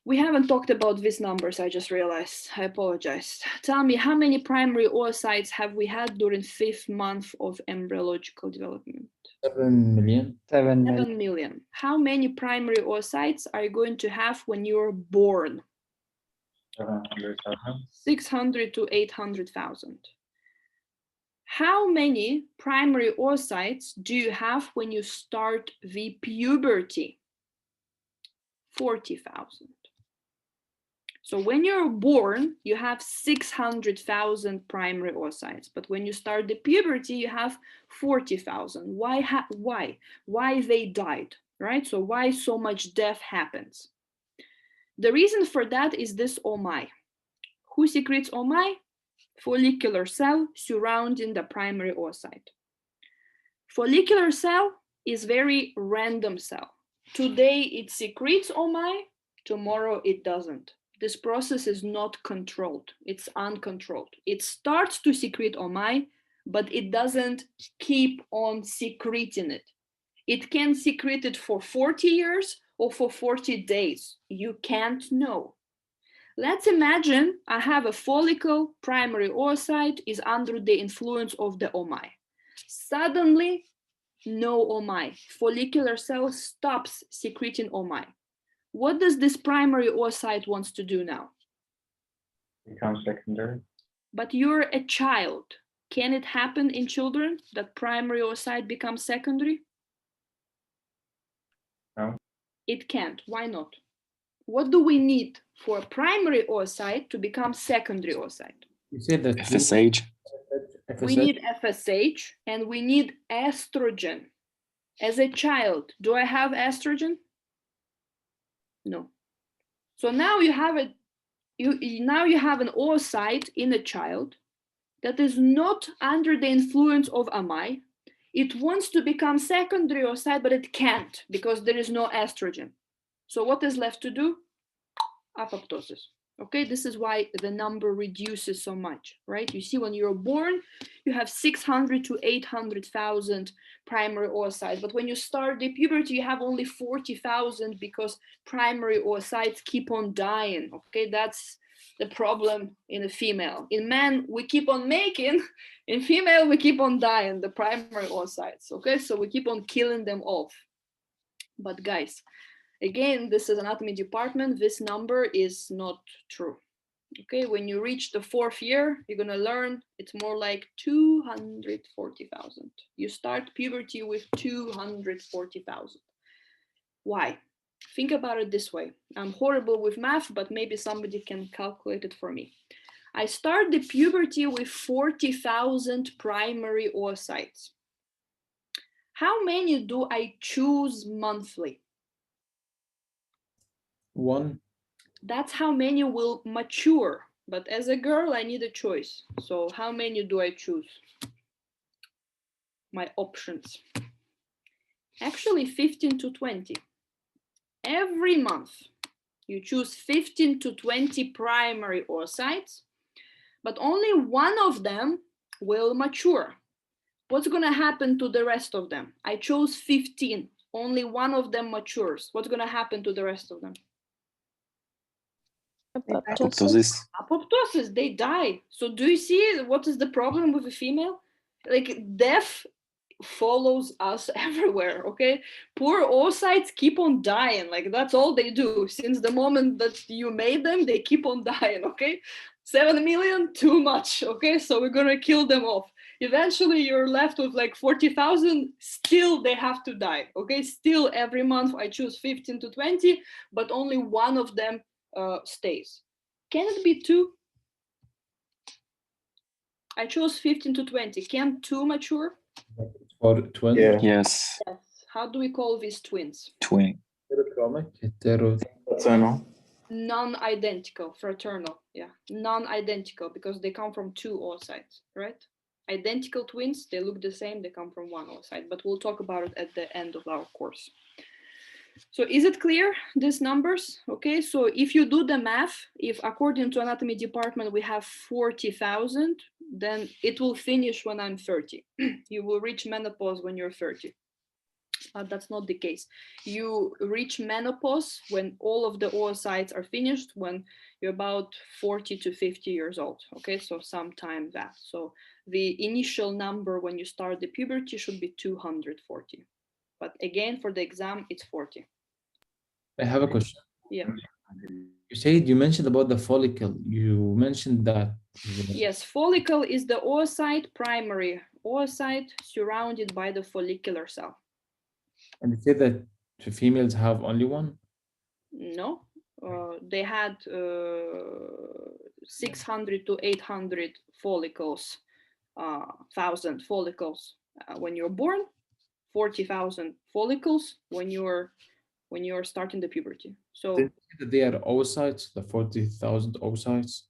We haven't talked about these numbers, I just realized. I apologize. Tell me, how many primary oocytes have we had during 5th month of embryological development? 7 million. 7 7 million. million. How many primary oocytes are you going to have when you're born? 700,000. 600 to 800,000. How many primary oocytes do you have when you start the puberty? 40,000. So when you're born, you have 600,000 primary oocytes, but when you start the puberty, you have 40,000. Why they died, right? So why so much death happens? The reason for that is this OMI. Who secretes OMI? Follicular cell surrounding the primary oocyte. Follicular cell is very random cell. Today it secretes OMI, tomorrow it doesn't. This process is not controlled, it's uncontrolled. It starts to secrete OMI, but it doesn't keep on secreting it. It can secrete it for 40 years or for 40 days. You can't know. Let's imagine I have a follicle, primary oocyte is under the influence of the OMI. Suddenly, no OMI. Follicular cell stops secreting OMI. What does this primary oocyte wants to do now? Become secondary. But you're a child. Can it happen in children that primary oocyte becomes secondary? No. It can't. Why not? What do we need for a primary oocyte to become secondary oocyte? You said that FSH. We need FSH and we need estrogen. As a child, do I have estrogen? No. So now you have an oocyte in a child that is not under the influence of AMI. It wants to become secondary oocyte, but it can't because there is no estrogen. So what is left to do? Apoptosis. Okay, this is why the number reduces so much, right? You see, when you're born, you have 600 to 800,000 primary oocytes, but when you start the puberty, you have only 40,000 because primary oocytes keep on dying. Okay, that's the problem in a female. In men, we keep on making. In female, we keep on dying, the primary oocytes. Okay, so we keep on killing them off. But guys, again, this is anatomy department. This number is not true. Okay, when you reach the 4th year, you're gonna learn it's more like 240,000. You start puberty with 240,000. Why? Think about it this way. I'm horrible with math, but maybe somebody can calculate it for me. I start the puberty with 40,000 primary oocytes. How many do I choose monthly? 1. That's how many will mature. But as a girl, I need a choice. So how many do I choose? My options. Actually, 15 to 20. Every month, you choose 15 to 20 primary oocytes, but only one of them will mature. What's going to happen to the rest of them? I chose 15. Only one of them matures. What's going to happen to the rest of them? Apoptosis. Apoptosis, they die. So do you see what is the problem with a female? Like, death follows us everywhere. Okay, poor oocytes keep on dying. Like, that's all they do. Since the moment that you made them, they keep on dying. Okay, 7 million, too much. Okay, so we're gonna kill them off. Eventually you're left with like 40,000. Still they have to die. Okay, still every month I choose 15 to 20, but only one of them stays. Can it be 2? I chose 15 to 20. Can 2 mature? For twin. Yeah. Yes. Yes. How do we call these twins? Twin. Paternal. Non-identical, fraternal. Yeah, non-identical because they come from 2 oocytes, right? Identical twins, they look the same, they come from 1 oocyte, but we'll talk about it at the end of our course. So is it clear, these numbers? Okay, so if you do the math, if according to anatomy department we have 40,000, then it will finish when I'm 30. You will reach menopause when you're 30. That's not the case. You reach menopause when all of the oocytes are finished, when you're about 40 to 50 years old. Okay, so sometime that. So the initial number when you start the puberty should be 240. But again, for the exam, it's 40. I have a question. Yeah. You mentioned about the follicle. You mentioned that. Yes, follicle is the oocyte, primary oocyte surrounded by the follicular cell. And you said that females have only one? No, they had 600 to 800 follicles, 1,000 follicles when you're born, 40,000 follicles when you're starting the puberty. So they are oocytes, the 40,000 oocytes.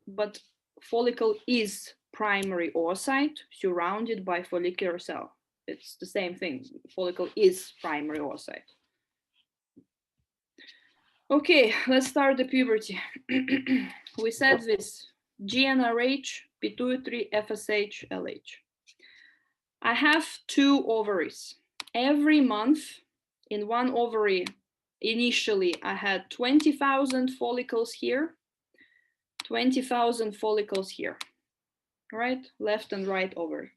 But follicle is primary oocyte surrounded by follicular cell. It's the same thing. Follicle is primary oocyte. Okay, let's start the puberty. We said this: GnRH, pituitary, FSH, LH. I have 2 ovaries. Every month in one ovary, initially I had 20,000 follicles here, 20,000 follicles here, right? Left and right ovary.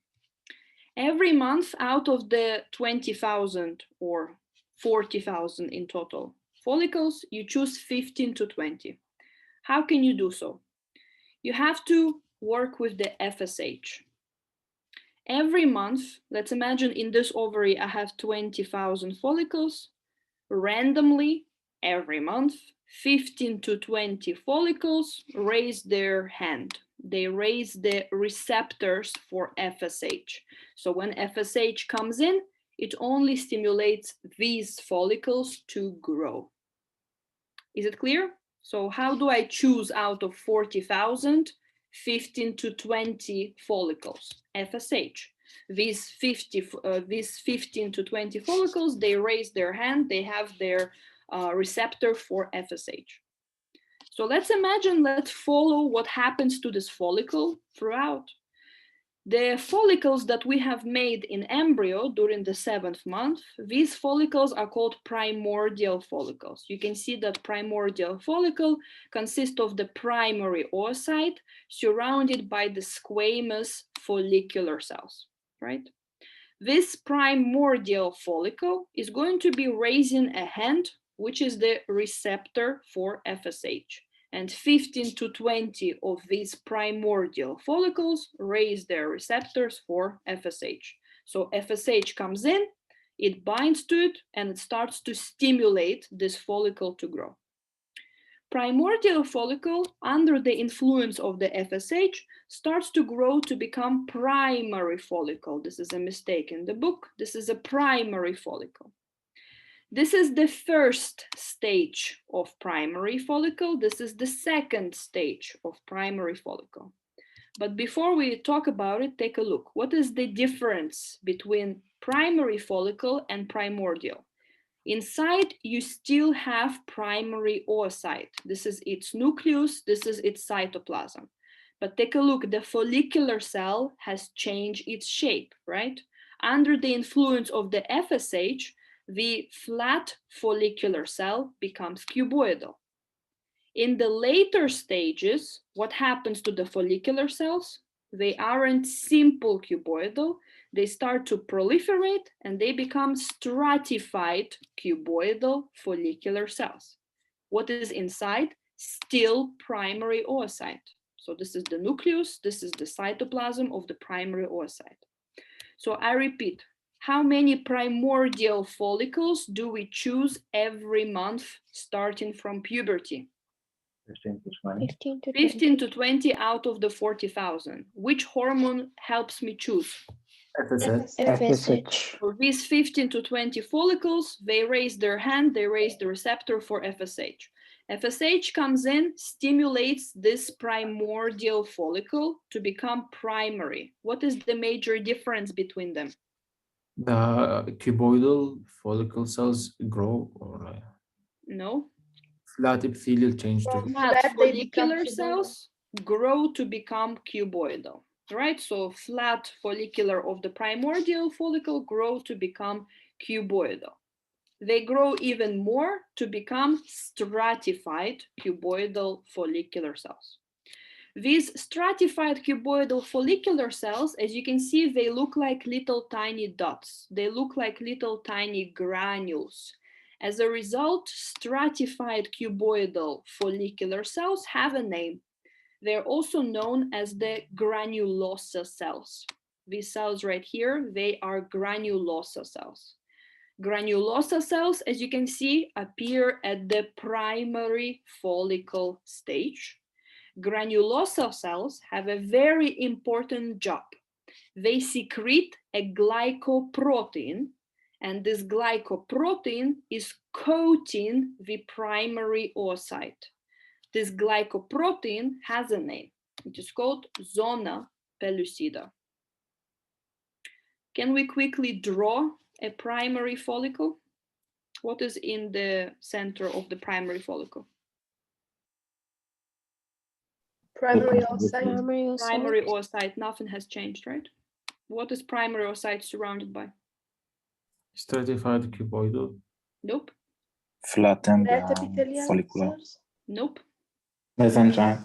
Every month out of the 20,000 or 40,000 in total follicles, you choose 15 to 20. How can you do so? You have to work with the FSH. Every month, let's imagine in this ovary, I have 20,000 follicles. Randomly, every month, 15 to 20 follicles raise their hand. They raise the receptors for FSH. So when FSH comes in, it only stimulates these follicles to grow. Is it clear? So how do I choose out of 40,000, 15 to 20 follicles? FSH. These 15 to 20 follicles, they raise their hand, they have their receptor for FSH. So let's imagine, let's follow what happens to this follicle throughout. The follicles that we have made in embryo during the 7th month, these follicles are called primordial follicles. You can see that primordial follicle consists of the primary oocyte surrounded by the squamous follicular cells, right? This primordial follicle is going to be raising a hand, which is the receptor for FSH. And 15 to 20 of these primordial follicles raise their receptors for FSH. So FSH comes in, it binds to it, and it starts to stimulate this follicle to grow. Primordial follicle, under the influence of the FSH, starts to grow to become primary follicle. This is a mistake in the book. This is a primary follicle. This is the first stage of primary follicle. This is the second stage of primary follicle. But before we talk about it, take a look. What is the difference between primary follicle and primordial? Inside, you still have primary oocyte. This is its nucleus, this is its cytoplasm. But take a look, the follicular cell has changed its shape, right? Under the influence of the FSH, the flat follicular cell becomes cuboidal. In the later stages, what happens to the follicular cells? They aren't simple cuboidal, they start to proliferate and they become stratified cuboidal follicular cells. What is inside? Still primary oocyte. So this is the nucleus, this is the cytoplasm of the primary oocyte. So I repeat, how many primordial follicles do we choose every month starting from puberty? 15 to 20. 15 to 15 to 20 out of the 40,000. Which hormone helps me choose? FSH. For these 15 to 20 follicles, they raise their hand, they raise the receptor for FSH. FSH comes in, stimulates this primordial follicle to become primary. What is the major difference between them? The cuboidal follicle cells grow, or No. flat epithelial change to From Flat flat, they become follicular cuboidal. cells grow to become cuboidal, right? So flat follicular of the primordial follicle grow to become cuboidal. They grow even more to become stratified cuboidal follicular cells. These stratified cuboidal follicular cells, as you can see, they look like little tiny dots. They look like little tiny granules. As a result, stratified cuboidal follicular cells have a name. They're also known as the granulosa cells. These cells right here, they are granulosa cells. Granulosa cells, as you can see, appear at the primary follicle stage. Granulosa cells have a very important job. They secrete a glycoprotein, and this glycoprotein is coating the primary oocyte. This glycoprotein has a name. It is called zona pellucida. Can we quickly draw a primary follicle? What is in the center of the primary follicle? Primary oocyte. Primary oocyte, nothing has changed, right? What is primary oocyte surrounded by? stratified cuboidal. Nope. Flattened Flat epithelial follicular. cells. Nope. Mesenchyme.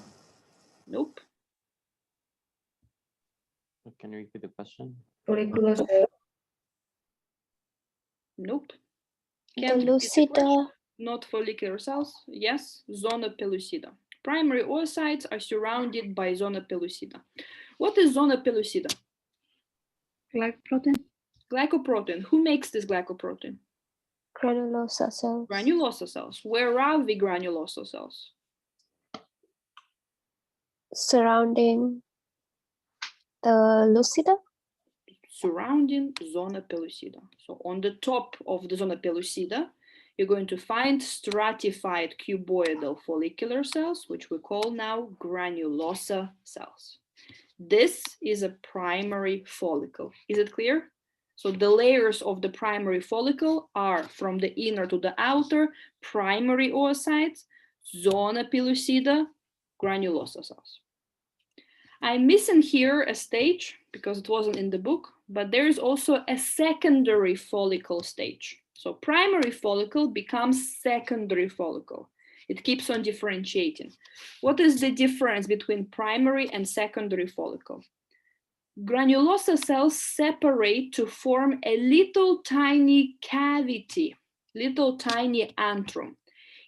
Nope. Can you repeat the question? Follicular cell. Nope. Can't repeat the Pellucida. question. Not follicular cells. Yes. Zona pellucida. Primary oocytes are surrounded by zona pellucida. What is zona pellucida? Glycoprotein. Glycoprotein. Who makes this glycoprotein? Granulosa cells. Granulosa cells. Where are the granulosa cells? Surrounding the lucida. Surrounding zona pellucida. So on the top of the zona pellucida, you're going to find stratified cuboidal follicular cells, which we call now granulosa cells. This is a primary follicle. Is it clear? So the layers of the primary follicle are from the inner to the outer, primary oocytes, zona pellucida, granulosa cells. I'm missing here a stage because it wasn't in the book, but there is also a secondary follicle stage. So primary follicle becomes secondary follicle. It keeps on differentiating. What is the difference between primary and secondary follicle? Granulosa cells separate to form a little tiny cavity, little tiny antrum.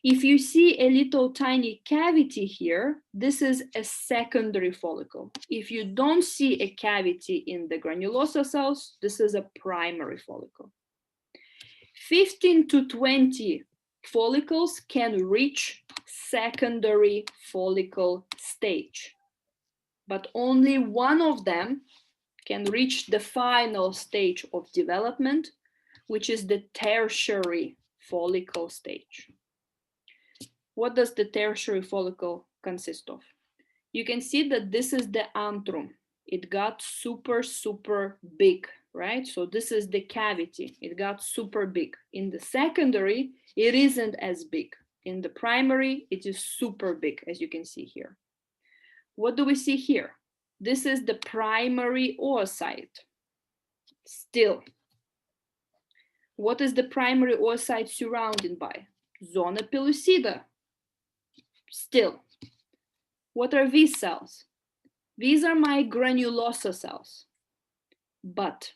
If you see a little tiny cavity here, this is a secondary follicle. If you don't see a cavity in the granulosa cells, this is a primary follicle. 15 to 20 follicles can reach secondary follicle stage, but only one of them can reach the final stage of development, which is the tertiary follicle stage. What does the tertiary follicle consist of? You can see that this is the antrum. It got super, super big, right? So this is the cavity. It got super big. In the secondary, it isn't as big. In the primary, it is super big, as you can see here. What do we see here? This is the primary oocyte. Still. What is the primary oocyte surrounded by? Zona pellucida. Still. What are these cells? These are my granulosa cells. But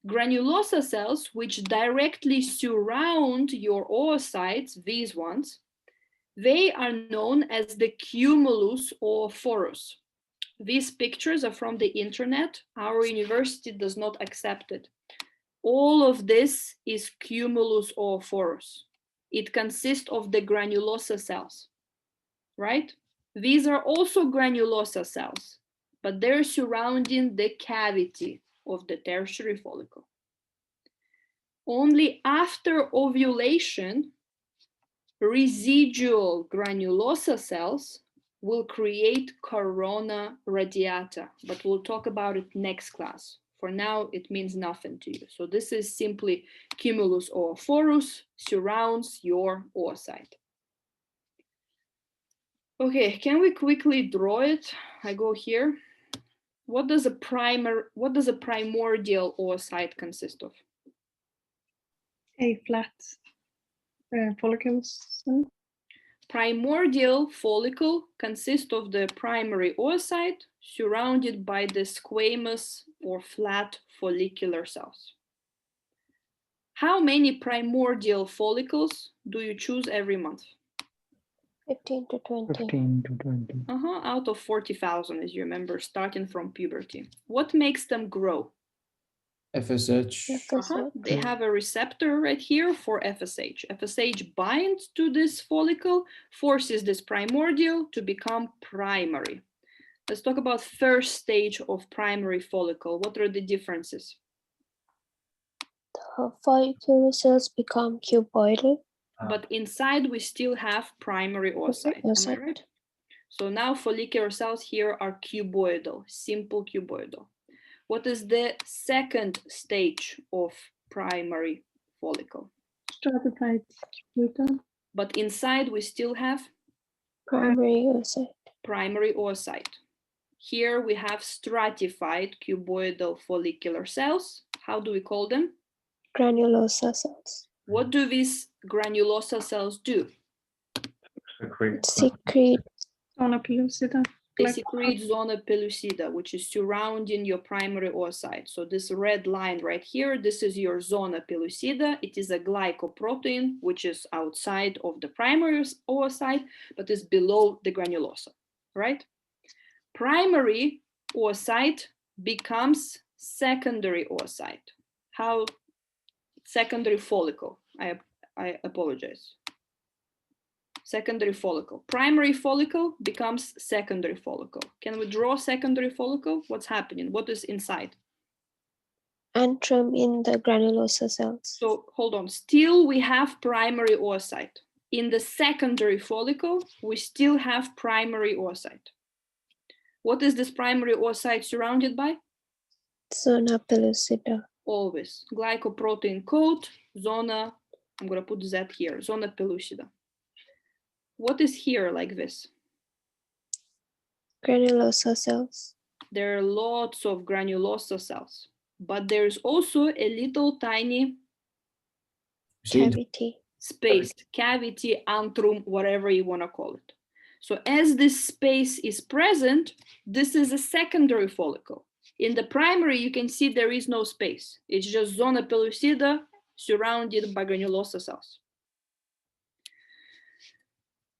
granulosa cells, which directly surround your oocytes, these ones, they are known as the cumulus oophorus. These pictures are from the internet. Our university does not accept it. All of this is cumulus oophorus. It consists of the granulosa cells, right? These are also granulosa cells, but they're surrounding the cavity of the tertiary follicle. Only after ovulation, residual granulosa cells will create corona radiata, but we'll talk about it next class. For now, it means nothing to you. So this is simply cumulus oophorus surrounds your oocyte. Okay, can we quickly draw it? I go here. What does a primordial oocyte consist of? A flat follicles. Primordial follicle consists of the primary oocyte surrounded by the squamous or flat follicular cells. How many primordial follicles do you choose every month? 15 to 20. 15 to 20. Out of 40,000, as you remember, starting from puberty. What makes them grow? FSH. They have a receptor right here for FSH. FSH binds to this follicle, forces this primordial to become primary. Let's talk about first stage of primary follicle. What are the differences? The follicular cells become cuboidal. But inside we still have primary oocyte. Am I right? So now follicular cells here are cuboidal, simple cuboidal. What is the second stage of primary follicle? Stratified cuboidal. But inside we still have primary oocyte. Primary oocyte. Here we have stratified cuboidal follicular cells. How do we call them? Granulosa cells. What do these granulosa cells do? Secrete. Secrete Zona pellucida. They secrete zona pellucida, which is surrounding your primary oocyte. So this red line right here, this is your zona pellucida. It is a glycoprotein, which is outside of the primary oocyte, but is below the granulosa, right? Primary oocyte becomes secondary oocyte. How? Secondary follicle. I apologize. Secondary follicle. Primary follicle becomes secondary follicle. Can we draw secondary follicle? What's happening? What is inside? Antrum in the granulosa cells. So hold on. Still we have primary oocyte. In the secondary follicle, we still have primary oocyte. What is this primary oocyte surrounded by? Zona pellucida. Always. Glycoprotein coat, zona, I'm going to put Z here, zona pellucida. What is here like this? Granulosa cells. There are lots of granulosa cells, but there's also a little tiny Cavity. space, cavity, antrum, whatever you want to call it. So as this space is present, this is a secondary follicle. In the primary, you can see there is no space. It's just zona pellucida surrounded by granulosa cells.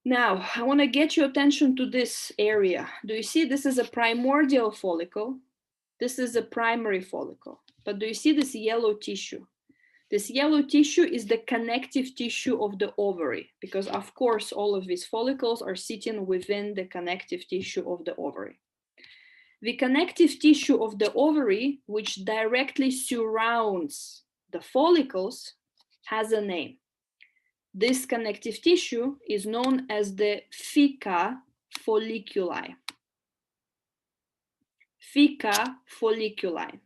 Now, I want to get your attention to this area. Do you see this is a primordial follicle? This is a primary follicle. But do you see this yellow tissue? This yellow tissue is the connective tissue of the ovary, because of course, all of these follicles are sitting within the connective tissue of the ovary. The connective tissue of the ovary, which directly surrounds the follicles, has a name. This connective tissue is known as the theca folliculi. Theca folliculi.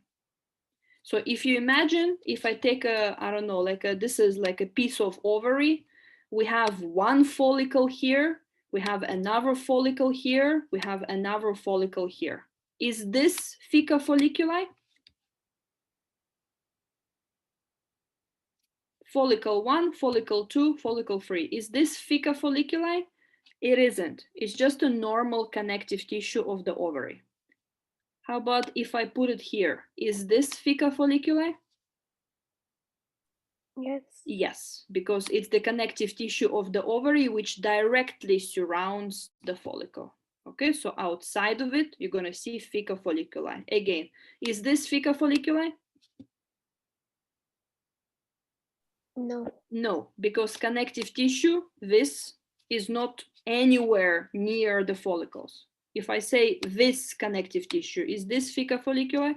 So if you imagine, if I take a, I don't know, this is like a piece of ovary, we have one follicle here, we have another follicle here, we have another follicle here. Is this theca folliculi? Follicle 1, follicle 2, follicle 3. Is this theca folliculi? It isn't. It's just a normal connective tissue of the ovary. How about if I put it here? Is this theca folliculi? Yes. Yes, because it's the connective tissue of the ovary which directly surrounds the follicle. Okay, so outside of it, you're going to see theca folliculi. Again, is this theca folliculi? No. No, because connective tissue, this is not anywhere near the follicles. If I say this connective tissue, is this theca folliculi?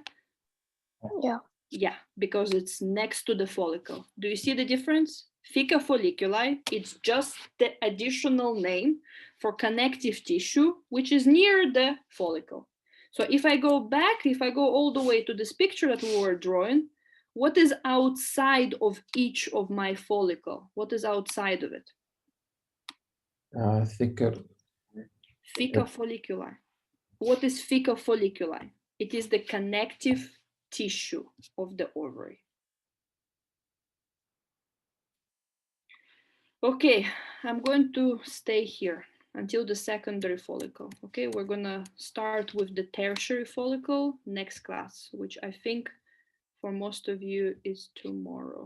Yeah. Yeah, because it's next to the follicle. Do you see the difference? Theca folliculi, it's just the additional name for connective tissue, which is near the follicle. So if I go back, if I go all the way to this picture that we were drawing, what is outside of each of my follicle? What is outside of it? Thicker. Theca folliculi. What is theca folliculi? It is the connective tissue of the ovary. Okay, I'm going to stay here until the secondary follicle. Okay, we're gonna start with the tertiary follicle next class, which I think for most of you is tomorrow.